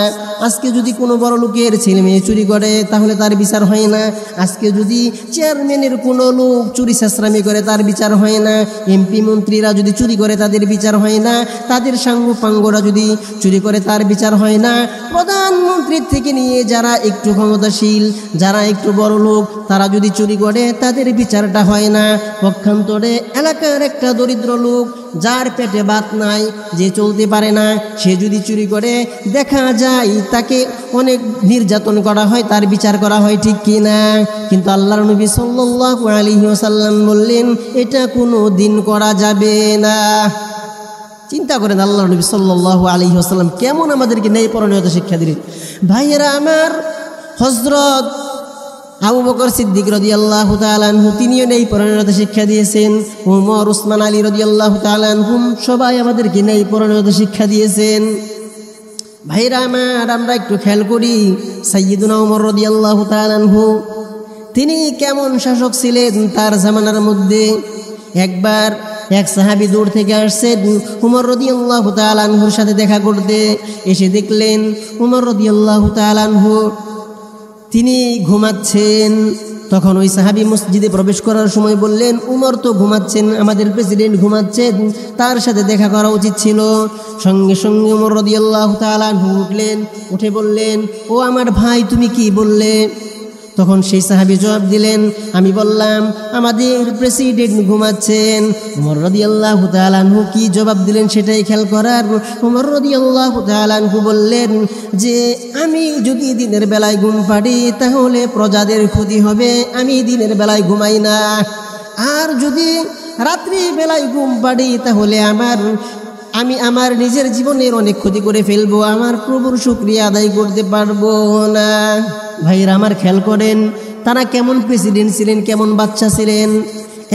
আজকে যদি কোনো বড় লোকের ছেলে মেয়ে চুরি করে তাহলে তার বিচার হয় না, আজকে যদি চেয়ারম্যানের কোনো লোক চুরি চেষ্টামি করে তার বিচার হয় না, এমপি মন্ত্রীরা যদি চুরি করে তাদের বিচার হয় না, তাদের সাঙ্গপাঙ্গরা যদি চুরি করে তার বিচার হয় না, প্রধানমন্ত্রীর থেকে নিয়ে যারা একটু ক্ষমতাশীল, যারা একটু বড় লোক, তারা যদি চুরি করে তাদের বিচারটা হয় না। পক্ষান্তরে এলাকার একটা দরিদ্র লোক যার পেটে ভাত নাই, যে চলতে পারে না, সে যদি চুরি করে দেখা যায় তাকে অনেক নির্যাতন করা হয়, তার বিচার করা হয়, ঠিক কি না? কিন্তু আল্লাহর নবী সাল্লাল্লাহু আলাইহি ওয়াসাল্লাম বললেন এটা কোনো দিন করা যাবে না। চিন্তা করেন আল্লাহর নবী সাল্লাল্লাহু আলাইহি ওয়াসাল্লাম কেমন আমাদেরকে ন্যায়পরায়ণতা শিক্ষা দিলেন। ভাইয়েরা আমার, হযরত আবু বকর সিদ্দিক রাদিয়াল্লাহু তাআলা আনহু তিনিও ন্যায়পরায়ণতা শিক্ষা দিয়েছেন। ওমর, উসমান, আলী রাদিয়াল্লাহু তাআলা আনহুম সবাই আমাদেরকে ন্যায়পরায়ণতা শিক্ষা দিয়েছেন। ভাইরা আমার, আমরা একটু খেয়াল করি সাইয়্যিদুনা ওমর রাদিয়াল্লাহু তাআলা আনহু তিনি কেমন শাসক ছিলেন তার জামানার মধ্যে। একবার এক সাহাবী দূর থেকে আসছেন ওমর রাদিয়াল্লাহু তাআলা আনহুর সাথে দেখা করতে। এসে দেখলেন ওমর রাদিয়াল্লাহু তাআলা আনহু তিনি ঘুমাচ্ছেন। তখন ওই সাহাবী মসজিদে প্রবেশ করার সময় বললেন, উমর তো ঘুমাচ্ছেন, আমাদের প্রেসিডেন্ট ঘুমাচ্ছেন, তার সাথে দেখা করা উচিত ছিল। সঙ্গে সঙ্গে ওমর রাদিয়াল্লাহু তাআলা আনহু উঠলেন, উঠে বললেন, ও আমার ভাই, তুমি কি বললে? তখন সেই সাহাবী জবাব দিলেন, আমি বললাম আমাদের প্রেসিডেন্ট ঘুমাচ্ছেন। ওমর রাদিয়াল্লাহু তাআলা আনহু কি জবাব দিলেন সেটাই খেয়াল করার। ওমর রাদিয়াল্লাহু তাআলা আনহু বললেন যে আমি যদি দিনের বেলায় ঘুম পাড়ি তাহলে প্রজাদের ক্ষতি হবে, আমি দিনের বেলায় ঘুমাই না। আর যদি রাত্রি বেলায় ঘুম পাড়ি তাহলে আমি আমার নিজের জীবনের অনেক ক্ষতি করে ফেলবো, আমার প্রভুর শুকরিয়া আদায় করতে পারবো না। ভাইরা আমার, খেয়াল করেন তারা কেমন প্রেসিডেন্ট ছিলেন, কেমন বাচ্চা ছিলেন।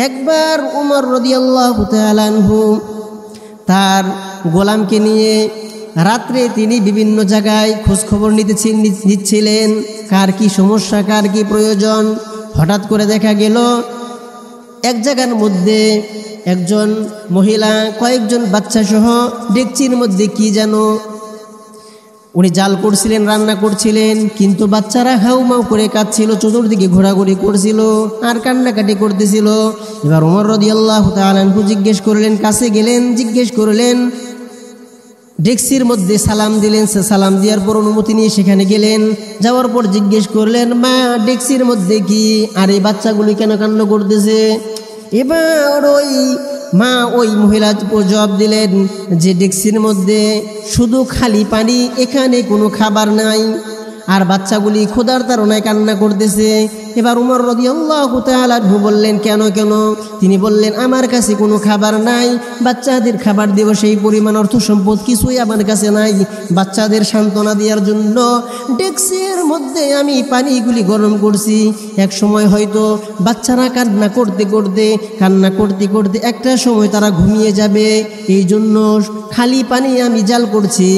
একবার ওমর রাদিয়াল্লাহু তাআলা আনহু তার গোলামকে নিয়ে রাত্রে তিনি বিভিন্ন জায়গায় খোঁজখবর নিচ্ছিলেন, কার কি সমস্যা, কার কি প্রয়োজন। হঠাৎ করে দেখা গেল এক জায়গার মধ্যে একজন মহিলা কয়েকজন বাচ্চা সহ ডেকচির মধ্যে কি যেন উনি জাল করছিলেন, রান্না করছিলেন, কিন্তু বাচ্চারা হাউমাউ করে কাঁদছিল, চতুর্দিকে ঘোরাঘুরি করছিল আর কান্নাকাটি করতেছিল। এবার ওমর রাদিয়াল্লাহু তাআলা আনহু জিজ্ঞেস করলেন, কাছে গেলেন, জিজ্ঞেস করলেন, ডেকচির মধ্যে সালাম দিলেন। সে সালাম দেওয়ার পর অনুমতি নিয়ে সেখানে গেলেন। যাওয়ার পর জিজ্ঞেস করলেন, মা ডেকচির মধ্যে কি, আর এই বাচ্চাগুলি কেন কান্না করতেছে? এবার ওই মহিলা জবাব দিলেন যে ডেকচির মধ্যে শুধু খালি পানি, এখানে কোনো খাবার নাই, আর বাচ্চাগুলি ক্ষুধার তাড়নায় কান্না করতেছে। এবার উমর রাদিয়াল্লাহু তাআলা আনহু বললেন, কেন কেন? তিনি বললেন, আমার কাছে কোনো খাবার নাই, বাচ্চাদের খাবার দেব সেই পরিমাণ অর্থ সম্পদ কিছুই আমার কাছে নাই। বাচ্চাদের সান্ত্বনা দেওয়ার জন্য ডেকচির মধ্যে আমি পানিগুলি গরম করছি। এক সময় হয়তো বাচ্চারা কান্না করতে করতে একটা সময় তারা ঘুমিয়ে যাবে, এই জন্য খালি পানি আমি জাল করছি।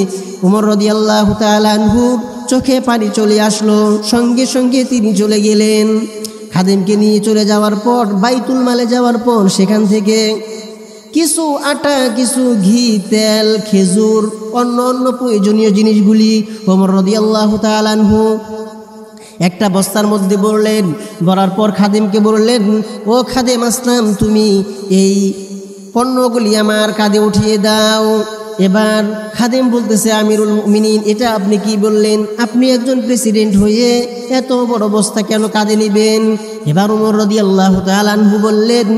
উমর রাদিয়াল্লাহু তাআলা আনহু চোখে পানি চলে আসলো, সঙ্গে সঙ্গে তিনি চলে গেলেন। খাদেমকে নিয়ে চলে যাওয়ার পর বাইতুল মালে যাওয়ার পর সেখান থেকে কিছু আটা, কিছু ঘি, তেল, খেজুর, অন্য প্রয়োজনীয় জিনিসগুলি ওমর রাদিয়াল্লাহু তাআলা আনহু একটা বস্তার মধ্যে ভরলেন। ভরার পর খাদেমকে বললেন, ও খাদেম আসলাম, তুমি এই পণ্যগুলি আমার কাঁধে উঠিয়ে দাও। এবার খাদেম বলতেছে, আমিরুল মুমিনিন, এটা আপনি কি বললেন? আপনি একজন প্রেসিডেন্ট হয়ে এত বড় বস্তা কেন কাঁধে নেবেন? এবার ওমর রাদিয়াল্লাহু তাআলা আনহু বললেন,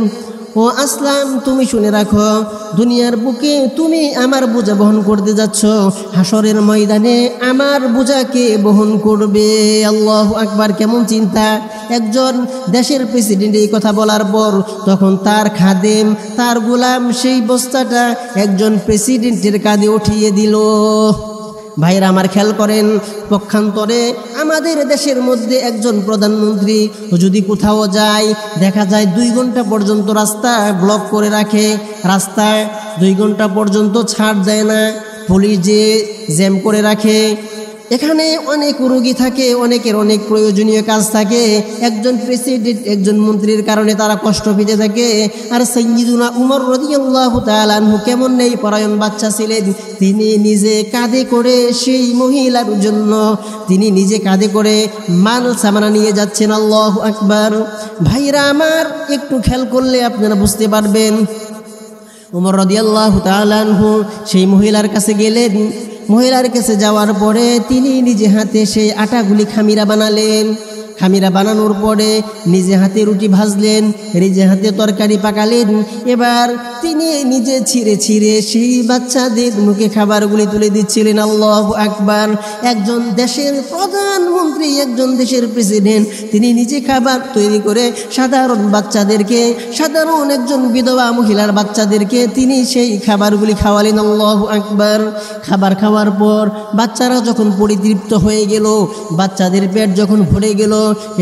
ও আসলাম, তুমি শুনে রাখো, দুনিয়ার বুকে তুমি আমার বোঝা বহন করতে যাচ্ছ, হাসরের ময়দানে আমার বোঝাকে বহন করবে। আল্লাহু আকবার! কেমন চিন্তা! একজন দেশের প্রেসিডেন্ট এই কথা বলার পর তখন তার খাদেম, তার গোলাম সেই বস্তাটা একজন প্রেসিডেন্টের কাঁধে উঠিয়ে দিল। ভাইরা আমার, খেয়াল করেন, পক্ষান্তরে আমাদের দেশের মধ্যে একজন প্রধানমন্ত্রী যদি কোথাও যায়, দেখা যায় 2 ঘন্টা পর্যন্ত রাস্তা ব্লক করে রাখে, রাস্তায় 2 ঘন্টা পর্যন্ত ছাড় দেয় না, পুলিশ যে জ্যাম করে রাখে। এখানে অনেক রোগী থাকে, অনেকের অনেক প্রয়োজনীয় কাজ থাকে, একজন প্রেসিডেন্ট, একজন মন্ত্রীর কারণে তারা কষ্ট পেতে থাকে। আর সাইয়্যিদুনা উমর রাদিয়াল্লাহু তাআলা আনহু কেমন ন্যায়পরায়ণ বাচ্চা ছিলেন, তিনি নিজে কাঁধে করে সেই মহিলার জন্য তিনি নিজে কাঁধে করে মাল সামানা নিয়ে যাচ্ছেন। আল্লাহু আকবার! ভাইরা আমার, একটু খেয়াল করলে আপনারা বুঝতে পারবেন। উমর রাদিয়াল্লাহু তাআলা আনহু সেই মহিলার কাছে গেলেন, মহিলার কাছে যাওয়ার পরে তিনি নিজে হাতে সেই আটাগুলি খামিরা বানালেন। খামিরা বানানোর পরে নিজে হাতে রুটি ভাজলেন, নিজে হাতে তরকারি পাকালেন। এবার তিনি নিজে ছিঁড়ে ছিঁড়ে সেই বাচ্চাদের মুখে খাবারগুলি তুলে দিচ্ছিলেন। আল্লাহু আকবার। একজন দেশের প্রধানমন্ত্রী, একজন দেশের প্রেসিডেন্ট, তিনি নিজে খাবার তৈরি করে সাধারণ বাচ্চাদেরকে, সাধারণ একজন বিধবা মহিলার বাচ্চাদেরকে তিনি সেই খাবারগুলি খাওয়ালেন। আল্লাহু আকবার। খাবার খাওয়ার পর বাচ্চারা যখন পরিতৃপ্ত হয়ে গেল, বাচ্চাদের পেট যখন ভরে গেল,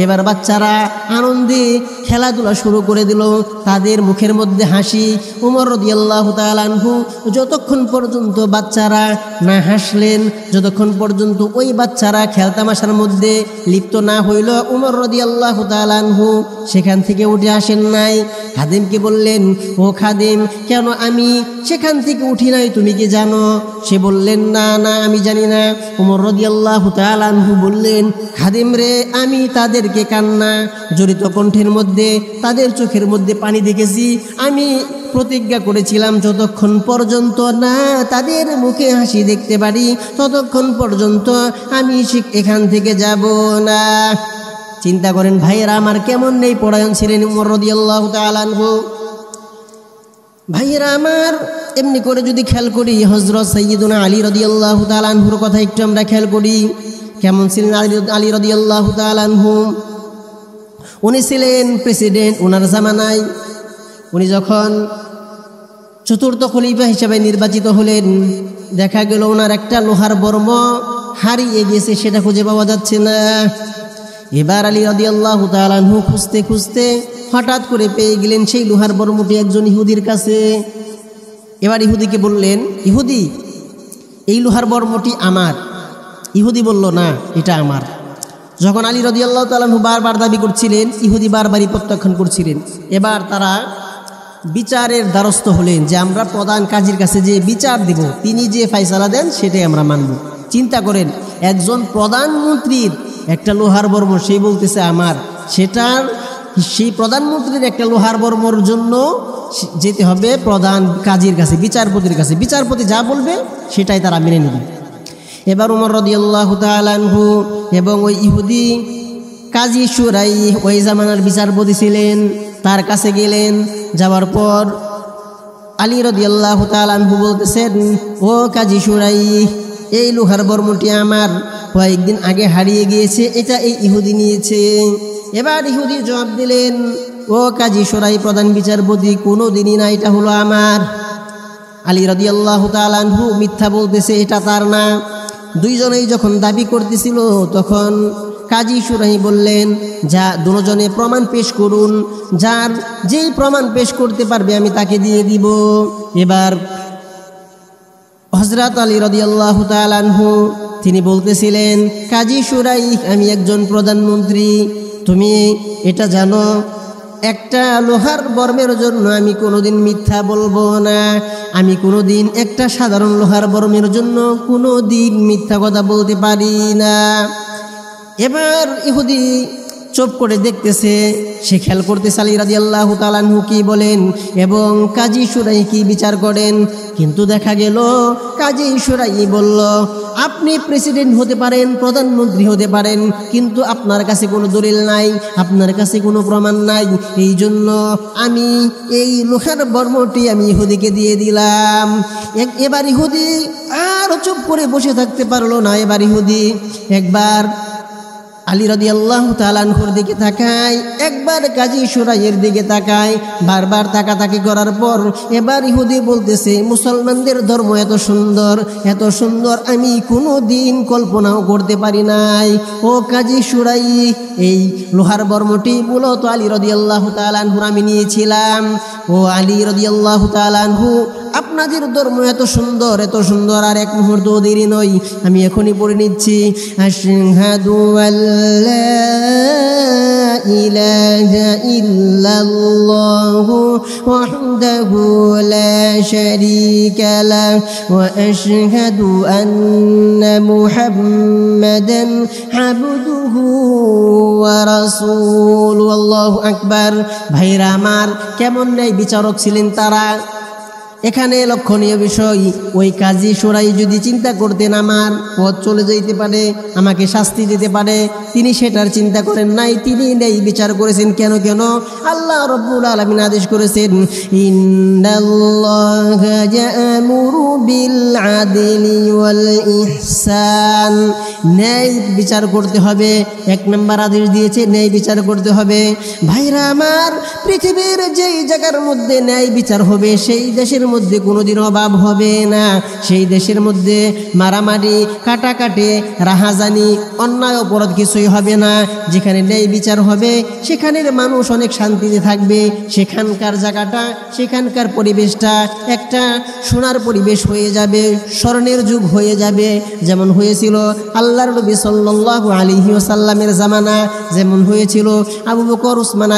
এবার বাচ্চারা আনন্দে খেলাধুলা শুরু করে দিল। তাদের মুখের মধ্যে হাসি। উমর রাদিয়াল্লাহু তাআলা আনহু যতক্ষণ পর্যন্ত বাচ্চারা না হাসলেন, যতক্ষণ পর্যন্ত ওই বাচ্চারা খেলতামাশার মধ্যে লিপ্ত না হইল, উমর রাদিয়াল্লাহু তাআলা আনহু সেখান থেকে উঠে আসেন নাই। খাদেমকে বললেন, ও খাদেম, কেন আমি সেখান থেকে উঠি নাই, তুমি কি জানো? সে বললেন, না না, আমি জানি না। উমর রাদিয়াল্লাহু তাআলা আনহু বললেন, খাদেম রে, আমি তাদেরকে কান্না জড়িত কণ্ঠের মধ্যে, তাদের চোখের মধ্যে পানি দেখেছি। আমি প্রতিজ্ঞা করেছিলাম যতক্ষণ পর্যন্ত না তাদের মুখে হাসি দেখতে পারি ততক্ষণ পর্যন্ত আমি এখান থেকে যাব না। চিন্তা করেন ভাইয়েরা আমার, কেমন নেই পরায়ণ ছিলেন উমর রাদিয়াল্লাহু তাআলা আনহু। ভাইয়েরা আমার, এমনি করে যদি খেয়াল করি হযরত সাইয়্যিদুনা আলী রাদিয়াল্লাহু তাআলা আনহুর কথা একটু আমরা খেয়াল করি। কেমন ছিলেন আলী রাদিয়াল্লাহু তাআলা আনহু? উনি ছিলেন প্রেসিডেন্ট ওনার জামানায়। উনি যখন চতুর্থ খলিফা হিসেবে নির্বাচিত হলেন, দেখা গেল ওনার একটা লোহার বর্ম হারিয়ে গেছে, সেটা খুঁজে পাওয়া যাচ্ছে না। এবার আলী রাদিয়াল্লাহু তাআলা আনহু খুঁজতে খুঁজতে হঠাৎ করে পেয়ে গেলেন সেই লোহার বর্মটি একজন ইহুদির কাছে। এবার ইহুদিকে বললেন, ইহুদি, এই লোহার বর্মটি আমার। ইহুদি বলল, না, এটা আমার। যখন আলী রাদিয়াল্লাহু তাআলা আনহু বারবার দাবি করছিলেন, ইহুদি বারবারই প্রত্যাখ্যান করছিলেন। এবার তারা বিচারের দ্বারস্থ হলেন যে আমরা প্রধান কাজীর কাছে যে বিচার দিব, তিনি যে ফয়সালা দেন সেটাই আমরা মানব। চিন্তা করেন, একজন প্রধানমন্ত্রীর একটা লোহার বর্ম সেই বলতেছে আমার, সেই প্রধানমন্ত্রীর একটা লোহার বর্মর জন্য যেতে হবে প্রধান কাজীর কাছে, বিচারপতির কাছে। বিচারপতি যা বলবে সেটাই তারা মেনে নেবে। এবার উমর রাদিয়াল্লাহু তাআলা আনহু এবং ওই ইহুদি কাজী শুরাই, ওই জামানার বিচারপতি ছিলেন, তার কাছে গেলেন। যাওয়ার পর আলী রাদিয়াল্লাহু তাআলা আনহু বলতেছেন, ও কাজী শুরাই, এই লোহার বর্মটি আমার, কয়েকদিন আগে হারিয়ে গিয়েছে, এটা এই ইহুদি নিয়েছে। এবার ইহুদি জবাব দিলেন, ও কাজী শুরাই, প্রধান বিচারপতি, কোনো দিনই না, এটা হলো আমার। আলী রাদিয়াল্লাহু তাআলা আনহু মিথ্যা বলতেছে, এটা তার না। দুইজনেই যখন দাবি করতেছিল তখন কাজী শুরাই বললেন, যা দুজনে প্রমাণ পেশ করুন, যার যেই প্রমাণ পেশ করতে পারবে আমি তাকে দিয়ে দিব। এবার হযরত আলী রাদিয়াল্লাহু তাআলা আনহু তিনি বলতেছিলেন, কাজী শুরাই, আমি একজন প্রধানমন্ত্রী, তুমি এটা জানো, একটা লোহার বর্মের জন্য আমি কোনোদিন মিথ্যা বলবো না। আমি কোনোদিন একটা সাধারণ লোহার বর্মের জন্য কোনোদিন মিথ্যা কথা বলতে পারি না। এবার ইহুদি চুপ করে দেখতেছে, সে খেয়াল করতেছে আলী রাদিয়াল্লাহু তাআলা আনহু কি বলেন এবং কাজী শুরাই কি বিচার করেন। কিন্তু দেখা গেল কাজী শুরাই বলল, আপনি প্রেসিডেন্ট হতে পারেন, প্রধানমন্ত্রী হতে পারেন, কিন্তু আপনার কাছে কোনো দলিল নাই, আপনার কাছে কোনো প্রমাণ নাই, এই জন্য আমি এই লোহার বর্মটি আমি ইহুদিকে দিয়ে দিলাম। এবার ইহুদি আর চুপ করে বসে থাকতে পারলো না। এবার ইহুদি একবার আলী রাদিয়াল্লাহু তাআলা আনহুর দিকে তাকায়, একবার কাজী শুরাইয়ের দিকে তাকায়। বারবার তাকাতাকি করার পর এবার ইহুদি বলতেছে, মুসলমানদের ধর্ম এত সুন্দর, এত সুন্দর আমি কোনো দিন কল্পনাও করতে পারি নাই। ও কাজী শুরাই, এই লোহার বর্মটি মূলত আলী রাদিয়াল্লাহু তাআলা আনহুর আমি নিয়েছিলাম। ও আলী রাদিয়াল্লাহু তাআলা আনহু, আপনাদের ধর্ম এত সুন্দর, এত সুন্দর, আর এক মুহূর্ত দেরি নয়, আমি এখনই পড়ে নিচ্ছি। আশহাদু আল্লা ইলাহা ইল্লাল্লাহু ওয়াহদাহু লা শারীকা লাহু ওয়া আশহাদু আন্না মুহাম্মাদান আবদুহু ওয়া রাসূলুহু। আল্লাহু আকবার। ভাইরা আমার, কেমন ন্যায় বিচারক ছিলেন তারা। এখানে লক্ষণীয় বিষয়, ওই কাজী সুরাই যদি চিন্তা করতেন আমার পথ চলে যেতে পারে, আমাকে শাস্তি দিতে পারে, তিনি সেটার চিন্তা করেন নাই, তিনি নেই বিচার করেছেন। কেন কেন আল্লাহ রাব্বুল আলামিন আদেশ করেছেন, ইন্নাল্লাহা ইয়া'মুরু বিল আদলি ওয়াল ইহসান, ন্যায় বিচার করতে হবে। এক নম্বর আদেশ দিয়েছে ন্যায় বিচার করতে হবে। ভাইরা আমার, পৃথিবীর যেই জায়গার মধ্যে ন্যায় বিচার হবে সেই দেশের মধ্যে কোনোদিন অভাব হবে না। সেই দেশের মধ্যে মারামারি, কাটাকাটি, রাহাজানি, অন্যায় অপরাধ কিছুই হবে না। যেখানে ন্যায় বিচার হবে সেখানের মানুষ অনেক শান্তিতে থাকবে। সেখানকার জায়গাটা, সেখানকার পরিবেশটা একটা সোনার পরিবেশ হয়ে যাবে, স্বর্ণের যুগ হয়ে যাবে। যেমন হয়েছিল আল্লাহর নবী সাল্লাল্লাহু আলাইহি ওয়াসাল্লামের জামানা, যেমন হয়েছিল আবু বকর, উসমান,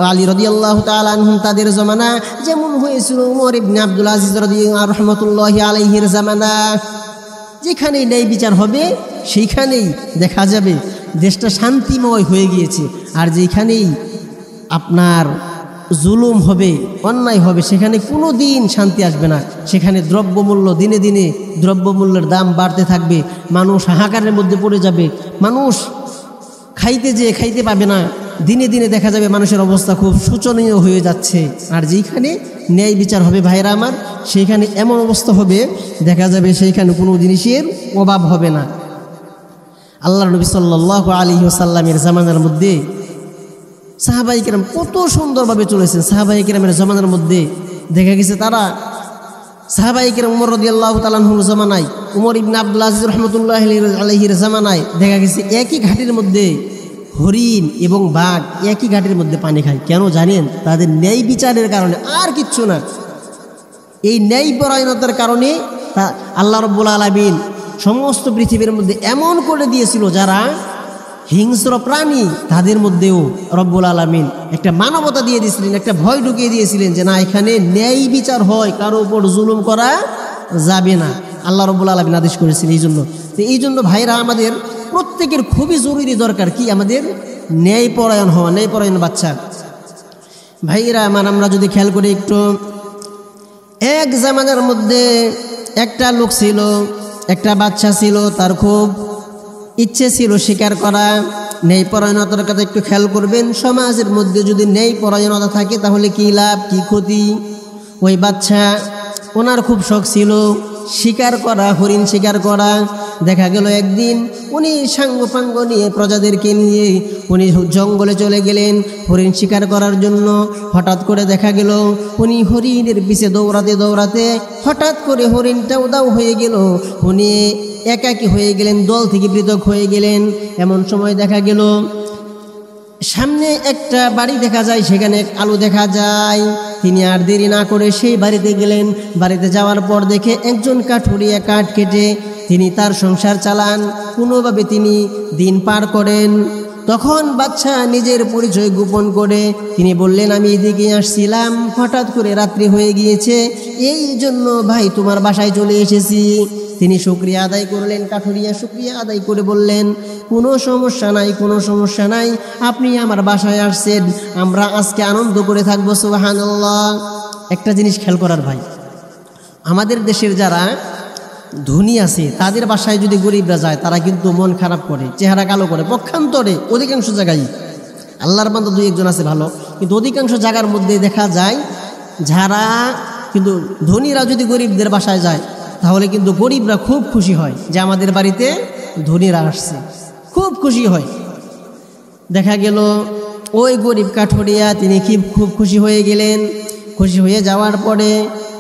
আলী রাদিয়াল্লাহু তাআলা আনহুম তাদের জামানা, যেমন হয়েছিল উমর ইবনে আব্দুল আজিজ রাদিয়াল্লাহু রাহমাতুল্লাহি আলাইহির জামানা। যেখানে ন্যায় বিচার হবে সেইখানেই দেখা যাবে দেশটা শান্তিময় হয়ে গিয়েছে। আর যেখানেই আপনার জুলুম হবে, অন্যায় হবে, সেখানে কোনো দিন শান্তি আসবে না। সেখানে দ্রব্যমূল্য দিনে দিনে দ্রব্যমূল্যের দাম বাড়তে থাকবে, মানুষ হাহাকারের মধ্যে পড়ে যাবে, মানুষ খাইতে যেয়ে খাইতে পাবে না। দিনে দিনে দেখা যাবে মানুষের অবস্থা খুব শোচনীয় হয়ে যাচ্ছে। আর যেখানে ন্যায় বিচার হবে ভাইরা আমার, সেইখানে এমন অবস্থা হবে দেখা যাবে সেইখানে কোনো জিনিসের অভাব হবে না। আল্লাহর নবী সাল্লাল্লাহু আলাইহি ওয়াসাল্লামের জামানার মধ্যে সাহাবায়ে কেরাম কত সুন্দরভাবে চলেছেন। সাহাবায়ে কেরামের জামানার মধ্যে দেখা গেছে তারা সাহাবায়ে কেরাম উমর রাদিয়াল্লাহু তাআলা আনহুর জামানায়, উমর ইবনে আব্দুল আজিজ রাহমাতুল্লাহি আলাইহির জামানায় দেখা গেছে একই ঘাটের মধ্যে হরিণ এবং বাঘ একই ঘাটের মধ্যে পানি খায়। কেন জানেন? তাদের ন্যায় বিচারের কারণে, আর কিচ্ছু না। এই ন্যায় পরায়ণতার কারণে আল্লাহ রাব্বুল আলামিন সমস্ত পৃথিবীর মধ্যে এমন করে দিয়েছিল যারা হিংস্র প্রাণী তাদের মধ্যেও রব্বুল আলামিন একটা মানবতা দিয়ে দিয়েছিলেন, একটা ভয় ঢুকিয়ে দিয়েছিলেন যে না, এখানে ন্যায় বিচার হয়, কারো উপর জুলুম করা যাবে না। আল্লাহ রব্বুল আলামিন আদেশ করেছেন। এই জন্য ভাইরা আমাদের প্রত্যেকের খুবই জরুরি দরকার কি? আমাদের ন্যায় পরায়ণ হওয়া, ন্যায় পরায়ণ বাচ্চা। ভাইরা আমার, আমরা যদি খেয়াল করি একটু, এক জামানার মধ্যে একটা লোক ছিল, একটা বাচ্চা ছিল, তার খুব ইচ্ছে ছিল শিকার করা। ন্যায় পরায়ণতার কথা একটু খেয়াল করবেন। সমাজের মধ্যে যদি ন্যায় পরায়ণতা থাকে তাহলে কি লাভ, কি ক্ষতি? ওই বাচ্চা, ওনার খুব শখ ছিল শিকার করা, হরিণ শিকার করা। দেখা গেল একদিন উনি সাঙ্গপাঙ্গ নিয়ে, প্রজাদেরকে নিয়ে উনি জঙ্গলে চলে গেলেন হরিণ শিকার করার জন্য। হঠাৎ করে দেখা গেল উনি হরিণের পিছে দৌড়াতে দৌড়াতে হঠাৎ করে হরিণটা উধাও হয়ে গেল। উনি একাকী হয়ে গেলেন, দল থেকে পৃথক হয়ে গেলেন। এমন সময় দেখা গেল সামনে একটা বাড়ি দেখা যায়, সেখানে আলো দেখা যায়। তিনি আর দেরি না করে সেই বাড়িতে গেলেন। বাড়িতে যাওয়ার পর দেখে একজন কাঠুরিয়া কাঠ কেটে তিনি তার সংসার চালান, কোনোভাবে তিনি দিন পার করেন। তখন বাচ্চা নিজের পরিচয় গোপন করে তিনি বললেন, আমি এদিকে আসছিলাম, হঠাৎ করে রাত্রি হয়ে গিয়েছে, এই জন্য ভাই তোমার বাসায় চলে এসেছি। তিনি শুকরিয়া আদায় করলেন। কাঠুরিয়া শুকরিয়া আদায় করে বললেন, কোনো সমস্যা নাই, কোনো সমস্যা নাই, আপনি আমার বাসায় আসছেন, আমরা আজকে আনন্দ করে থাকবো, সুবহানাল্লাহ। একটা জিনিস খেয়াল করার ভাই, আমাদের দেশের যারা ধনী আছে তাদের বাসায় যদি গরিবরা যায় তারা কিন্তু মন খারাপ করে, চেহারা কালো করে। পক্ষান্তরে অধিকাংশ জায়গায়, আল্লাহর বান্দা দুই একজন আছে ভালো, কিন্তু অধিকাংশ জায়গার মধ্যে দেখা যায় যারা কিন্তু ধনীরা যদি গরিবদের বাসায় যায় তাহলে কিন্তু গরিবরা খুব খুশি হয় যে আমাদের বাড়িতে ধনীরা আসছে, খুব খুশি হয়। দেখা গেল ওই গরিব কাঠুরিয়া তিনি খুব খুশি হয়ে গেলেন। খুশি হয়ে যাওয়ার পরে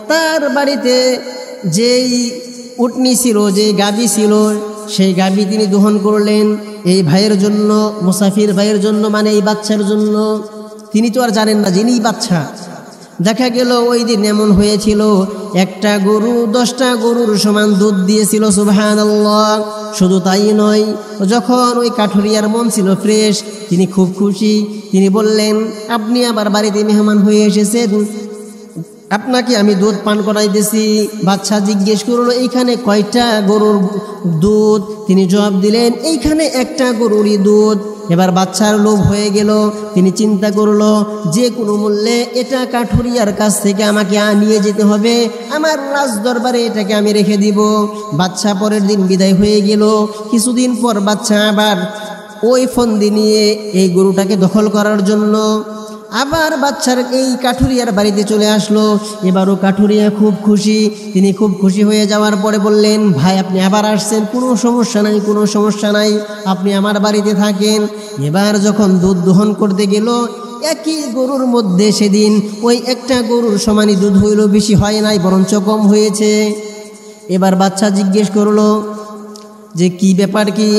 তার বাড়িতে যেই উটনি ছিল, যেই গাভী ছিল, সেই গাভী তিনি দহন করলেন এই ভাইয়ের জন্য, মুসাফির ভাইয়ের জন্য, মানে এই বাচ্চার জন্য। তিনি তো আর জানেন না যিনি বাচ্চা। দেখা গেল ওই দিন এমন হয়েছিল একটা গরু 10টা গরুর সমান দুধ দিয়েছিল, সুবহানাল্লাহ। শুধু তাই নয়, যখন ওই কাঠুরিয়ার মন ছিল ফ্রেশ, তিনি খুব খুশি। তিনি বললেন, আপনি আবার বাড়িতে মেহমান হয়ে এসেছেন, আপনাকে আমি দুধ পান করাইতেছি। বাচ্চা জিজ্ঞেস করলো এইখানে কয়টা গরুর দুধ? তিনি জবাব দিলেন এইখানে একটা গরুরই দুধ। এবার বাচ্চার লোভ হয়ে গেল, তিনি চিন্তা করলো যে কোনো মূল্যে এটা কাঠুরিয়ার কাছ থেকে আমাকে নিয়ে যেতে হবে, আমার রাজ দরবারে এটাকে আমি রেখে দিব। বাচ্চা পরের দিন বিদায় হয়ে গেল। কিছুদিন পর বাচ্চা আবার ওই ফন্দি নিয়ে এই গরুটাকে দখল করার জন্য আবার বাচ্চার এই কাঠুরিয়ার বাড়িতে চলে আসলো। এবারও কাঠুরিয়া খুব খুশি। তিনি খুব খুশি হয়ে যাওয়ার পরে বললেন, ভাই আপনি আবার আসছেন, কোনো সমস্যা নাই, কোনো সমস্যা নাই, আপনি আমার বাড়িতে থাকেন। এবার যখন দুধ দহন করতে গেল, একই গরুর মধ্যে সেদিন ওই একটা গরুর সমানই দুধ হইল, বেশি হয় নাই, বরঞ্চ কম হয়েছে। এবার বাচ্চা জিজ্ঞেস করলো যে কি ব্যাপার, কি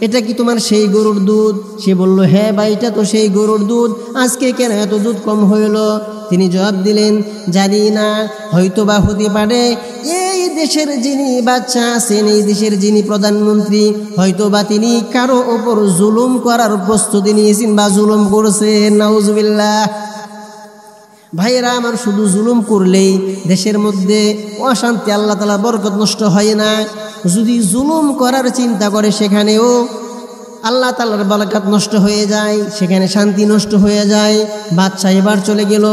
এটা কি তোমার সেই গরুর দুধ? সে বলল, হ্যাঁ ভাই, এটা তো সেই গরুর দুধ, আজকে কেন এত দুধ কম হইল? তিনি জবাব দিলেন, জানি না, হয়তো বা হতে পারে এই দেশের যিনি বাচ্চা আছেন, এই দেশের যিনি প্রধানমন্ত্রী, হয়তো বা তিনি কারো ওপর জুলুম করার প্রস্তুতি নিয়েছেন বা জুলুম করছেন। নাউজুবিল্লাহ। ভাইয়েরা আমার, শুধু জুলুম করলেই দেশের মধ্যে অশান্তি, আল্লাহ তাআলা বরকত নষ্ট হয় না। যদি জুলুম করার চিন্তা করে সেখানেও আল্লাহ তাআলার বরকত নষ্ট হয়ে যায়, সেখানে শান্তি নষ্ট হয়ে যায়। বাদশা এবার চলে গেল।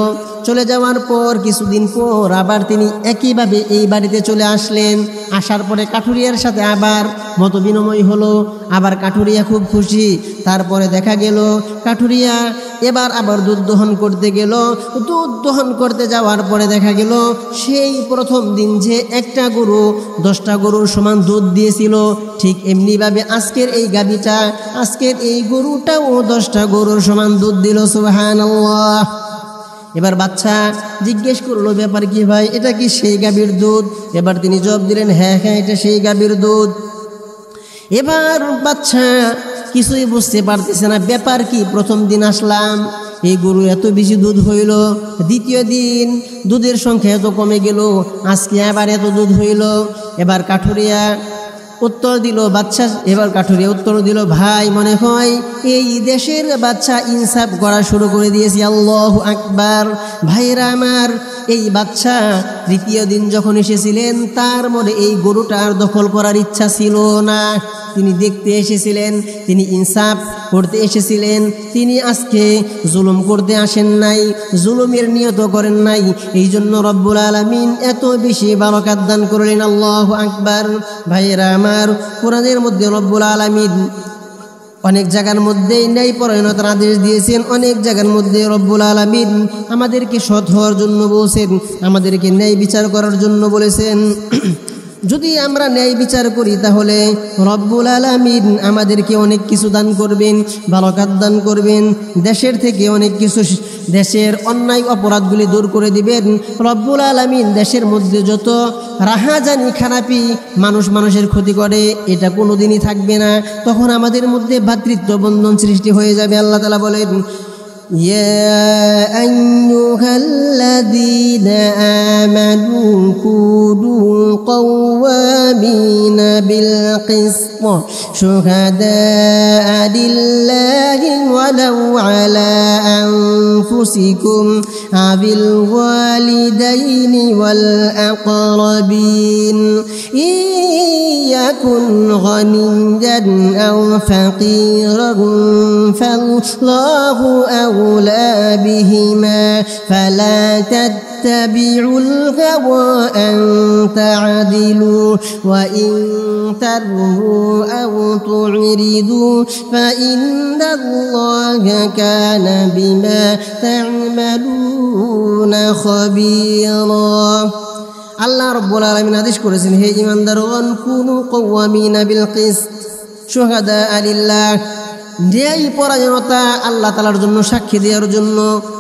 চলে যাওয়ার পর কিছুদিন পর আবার তিনি একইভাবে এই বাড়িতে চলে আসলেন। আসার পরে কাঠুরিয়ার সাথে আবার মত বিনিময় হলো। আবার কাঠুরিয়া খুব খুশি। তারপরে দেখা গেল কাঠুরিয়া আবার দুধ দহন করতে গেল। দুধ দহন করতে যাওয়ার পরে দেখা গেল সেই প্রথম দিন যে একটা গরু 10টা গরুর সমান দুধ দিয়েছিল, ঠিক এমনিভাবে আজকের এই গাভীটা, আজকের এই গরুটাও 10টা গরুর সমান দুধ দিল। সুবহানাল্লাহ। এবার বাচ্চা জিজ্ঞেস করলো, ব্যাপার কি ভাই, এটা কি সেই গাভীর দুধ? এবার তিনি জবাব দিলেন, হ্যাঁ হ্যাঁ, এটা সেই গাভীর দুধ। এবার বাচ্চা কিছুই বুঝতে পারতেছে না, ব্যাপার কি, প্রথম দিন আসলাম এই গরু এত বেশি দুধ হইল, দ্বিতীয় দিন দুধের সংখ্যা এত কমে গেল, আজকে আবার এত দুধ হইল। এবার কাঠুরিয়া উত্তর দিল, বাচ্চা এবার কাঠুরিয়া উত্তর দিল, ভাই মনে হয় এই দেশের বাচ্চা ইনসাফ করা শুরু করে দিয়েছে। আল্লাহু আকবার। ভাইরা আমার, এই বাচ্চা তৃতীয় দিন যখন এসেছিলেন তার মনে এই গরুটার দখল করার ইচ্ছা ছিল না। তিনি দেখতে এসেছিলেন, তিনি ইনসাফ করতে এসেছিলেন, তিনি আজকে জুলুম করতে আসেন নাই, জুলুমের নিয়ত করেন নাই। এই জন্য রব্বুল আলামিন এত বেশি বারাকাত দান করলেন। আল্লাহু আকবার। ভাইয়েরা আমার, কোরআনের মধ্যে রব্বুল আলামিন অনেক জায়গার মধ্যে ন্যায় পরায়ণতার আদেশ দিয়েছেন, অনেক জায়গার মধ্যে রব্বুল আলামিন আমাদেরকে সৎ হওয়ার জন্য বলছেন, আমাদেরকে ন্যায় বিচার করার জন্য বলেছেন। যদি আমরা ন্যায় বিচার করি তাহলে রব্বুল আলামিন আমাদেরকে অনেক কিছু দান করবেন, বারাকাত দান করবেন, দেশের থেকে অনেক কিছু, দেশের অন্যায় অপরাধগুলি দূর করে দিবেন। রব্বুল আলামিন দেশের মধ্যে যত রাহাজানি খারাপি মানুষের ক্ষতি করে এটা কোনোদিনই থাকবে না। তখন আমাদের মধ্যে ভ্রাতৃত্ব বন্ধন সৃষ্টি হয়ে যাবে। আল্লাহ তাআলা বলেন, يا أيها الذين آمنوا كونوا قوامين بالقسط شهداء لله ولو على أنفسكم أو الوالدين والأقربين إن يكن غنيا أو فقيرا فالله أولى بهما فلا تتبعوا الهوى أن تعدلوا وإن تلووا أو تعرضوا فإن الله كان بما تعملون خبيرا। আল্লাহ রাব্বুল আলামিন আদেশ করেছেন, হে ঈমানদারগণ, কুনু কওয়ামিনা বিল কিসত শুহাদা লিল্লাহ, ন্যায় পরায়ণতা আল্লাহ তাআলার জন্য সাক্ষী দেওয়ার জন্য।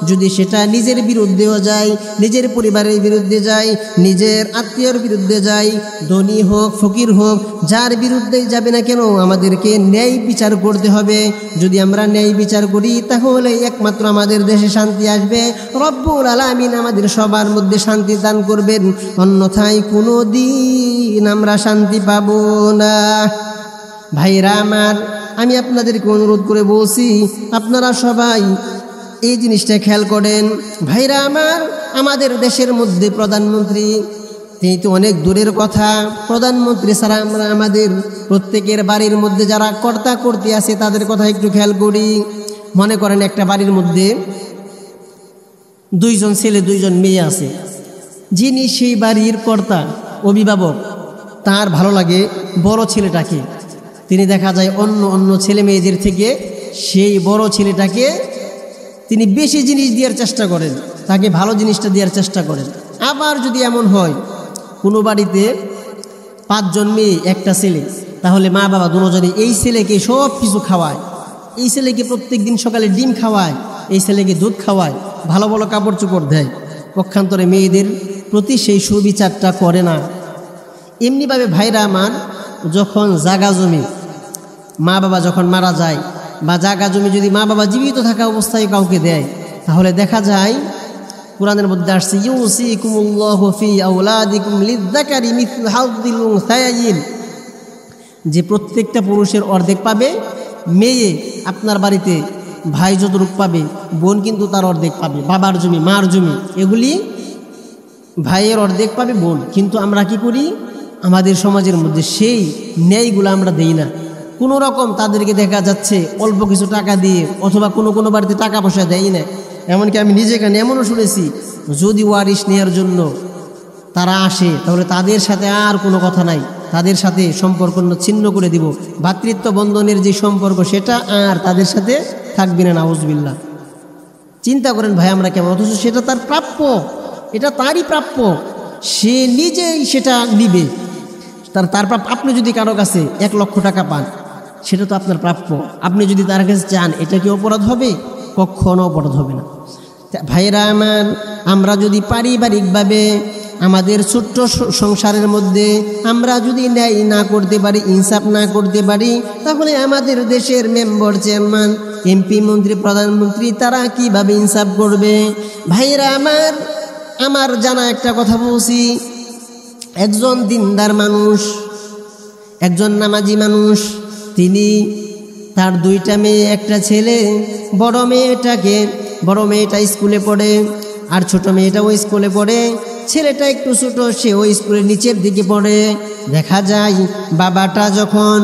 যদি সেটা নিজের বিরুদ্ধেও যায়, নিজের পরিবারের বিরুদ্ধে যায়, নিজের আত্মীয়র বিরুদ্ধে যায়, ধনী হোক ফকির হোক, যার বিরুদ্ধেই যাবে না কেন আমাদেরকে ন্যায় বিচার করতে হবে। যদি আমরা ন্যায় বিচার করি তাহলে একমাত্র আমাদের দেশে শান্তি আসবে, রব্বুল আলামিন আমাদের সবার মধ্যে শান্তি দান করবেন, অন্যথায় কোনো দিন আমরা শান্তি পাব না। ভাইরা আমার, আমি আপনাদেরকে অনুরোধ করে বলছি, আপনারা সবাই এই জিনিসটা খেয়াল করেন ভাইরা আমার। আমাদের দেশের মধ্যে প্রধানমন্ত্রী, তিনি তো অনেক দূরের কথা। প্রধানমন্ত্রী ছাড়া আমরা আমাদের প্রত্যেকের বাড়ির মধ্যে যারা কর্তা কর্তি আছে তাদের কথা একটু খেয়াল করি। মনে করেন একটা বাড়ির মধ্যে 2জন ছেলে 2জন মেয়ে আছে। যিনি সেই বাড়ির কর্তা, অভিভাবক, তার ভালো লাগে বড় ছেলেটাকে। তিনি দেখা যায় অন্য ছেলে মেয়েদের থেকে সেই বড় ছেলেটাকে তিনি বেশি জিনিস দেওয়ার চেষ্টা করেন, তাকে ভালো জিনিসটা দেওয়ার চেষ্টা করেন। আবার যদি এমন হয় কোনো বাড়িতে 5 জন মেয়ে 1টা ছেলে, তাহলে মা বাবা দুজনে এই ছেলেকে সব কিছু খাওয়ায়। এই ছেলেকে প্রত্যেক দিন সকালে ডিম খাওয়ায়, এই ছেলেকে দুধ খাওয়ায়, ভালো ভালো কাপড় চোপড় দেয়। পক্ষান্তরে মেয়েদের প্রতি সেই সুবিচারটা করে না। এমনিভাবে ভাইরা আমার, যখন জাগা জমি মা বাবা যখন মারা যায়, বা জাগা জমি যদি মা বাবা জীবিত থাকা অবস্থায় কাউকে দেয়, তাহলে দেখা যায় কোরআনের মধ্যে আসছে ইউসিকুমুল্লাহু ফি আওলাদিকুম লিযযাকারি মিসলু হাযযিল উনসায়াইন, যে প্রত্যেকটা পুরুষের অর্ধেক পাবে। মেয়ে আপনার বাড়িতে ভাই যতটুকু পাবে, বোন কিন্তু তার অর্ধেক পাবে। বাবার জমি, মার জমি, এগুলি ভাইয়ের অর্ধেক পাবে বোন। কিন্তু আমরা কি করি, আমাদের সমাজের মধ্যে সেই ন্যায়গুলো আমরা দেই না। কোনো রকম তাদেরকে দেখা যাচ্ছে অল্প কিছু টাকা দিয়ে, অথবা কোনো বাড়িতে টাকা পয়সা দেয় না। এমনকি আমি নিজে কানে এমনও শুনেছি, যদি ওয়ারিশ নেওয়ার জন্য তারা আসে, তাহলে তাদের সাথে আর কোনো কথা নাই, তাদের সাথে সম্পর্ক ছিন্ন করে দিব। ভ্রাতৃত্ব বন্ধনের যে সম্পর্ক, সেটা আর তাদের সাথে থাকবে না। নাউজুবিল্লাহ। চিন্তা করেন ভাই, আমরা কেমন, অথচ সেটা তার প্রাপ্য, এটা তারই প্রাপ্য, সে নিজেই সেটা নিবে। তার প্রাপ্য। আপনি যদি কারো কাছে 1 লক্ষ টাকা পান, সেটা তো আপনার প্রাপ্য। আপনি যদি তার কাছে চান, এটা কি অপরাধ হবে? কখনো অপরাধ হবে না। ভাইরা আমার, আমরা যদি পারিবারিকভাবে আমাদের ছোট্ট সংসারের মধ্যে আমরা যদি ন্যায় না করতে পারি, ইনসাফ না করতে পারি, তাহলে আমাদের দেশের মেম্বার, চেয়ারম্যান, এমপি, মন্ত্রী, প্রধানমন্ত্রী তারা কিভাবে ইনসাফ করবে? ভাইরা আমার জানা একটা কথা বলছি, একজন দিনদার মানুষ, একজন নামাজি মানুষ, তিনি তার 2টা মেয়ে 1টা ছেলে। বড় মেয়েটা স্কুলে পড়ে, আর ছোট মেয়েটাও স্কুলে পড়ে। ছেলেটা একটু ছোট, সে ওই স্কুলের নিচের দিকে পড়ে। দেখা যায় বাবাটা যখন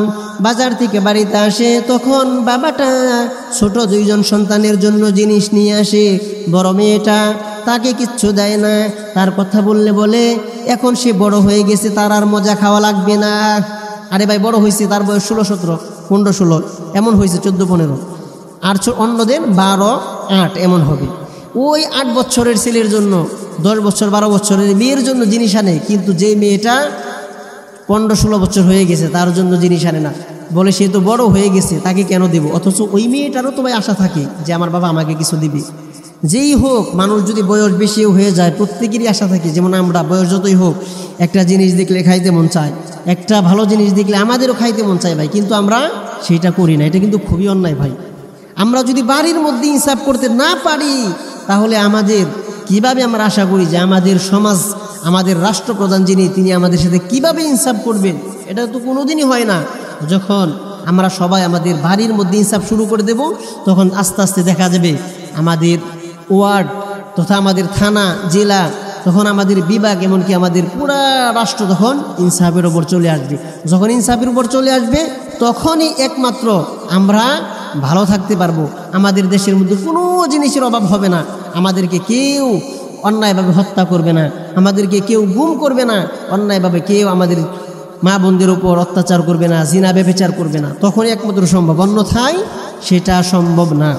বাজার থেকে বাড়িতে আসে, তখন বাবাটা ছোট 2জন সন্তানের জন্য জিনিস নিয়ে আসে। বড় মেয়েটা তাকে কিচ্ছু দেয় না। তার কথা বলে এখন সে বড় হয়ে গেছে, তার আর মজা খাওয়া লাগবে না। আরে ভাই, বড় হয়েছে, তার বয়স 16, 17, 15, 16 এমন হয়েছে, 14, 15। আর অন্যদের 12, 8 এমন হবে। ওই 8 বছরের ছেলের জন্য 10 বছর 12 বছরের মেয়ের জন্য জিনিস আনে, কিন্তু যে মেয়েটা 15, 16 বছর হয়ে গেছে তার জন্য জিনিস আনে না। বলে সে তো বড় হয়ে গেছে, তাকে কেন দেব? অথচ ওই মেয়েটারও তো ভাই আশা থাকে যে আমার বাবা আমাকে কিছু দিবে। যেই হোক, মানুষ যদি বয়স বেশিও হয়ে যায়, প্রত্যেকেরই আশা থাকে। যেমন আমরা বয়স যতই হোক, একটা জিনিস দেখলে খাইতে মন চায়, একটা ভালো জিনিস দেখলে আমাদেরও খাইতে মন চায় ভাই, কিন্তু আমরা সেটা করি না। এটা কিন্তু খুবই অন্যায় ভাই। আমরা যদি বাড়ির মধ্যে ইনসাফ করতে না পারি, তাহলে আমাদের কিভাবে আমরা আশা করি যে আমাদের সমাজ, আমাদের রাষ্ট্রপ্রধান যিনি, তিনি আমাদের সাথে কিভাবে ইনসাফ করবেন? এটা তো কোনোদিনই হয় না। যখন আমরা সবাই আমাদের বাড়ির মধ্যে ইনসাফ শুরু করে দেব, তখন আস্তে আস্তে দেখা যাবে আমাদের ওয়ার্ড তথা আমাদের থানা, জেলা, তখন আমাদের বিভাগ, এমনকি আমাদের পুরা রাষ্ট্র তখন ইনসাফের ওপর চলে আসবে। যখন ইনসাফের উপর চলে আসবে, তখনই একমাত্র আমরা ভালো থাকতে পারবো। আমাদের দেশের মধ্যে কোনো জিনিসের অভাব হবে না। আমাদেরকে কেউ অন্যায়ভাবে হত্যা করবে না, আমাদেরকে কেউ গুম করবে না, অন্যায়ভাবে কেউ আমাদের মা বোনদের উপর অত্যাচার করবে না, জিনা ব্যভিচার করবে না। তখনই একমাত্র সম্ভব, অন্যথায় সেটা সম্ভব না।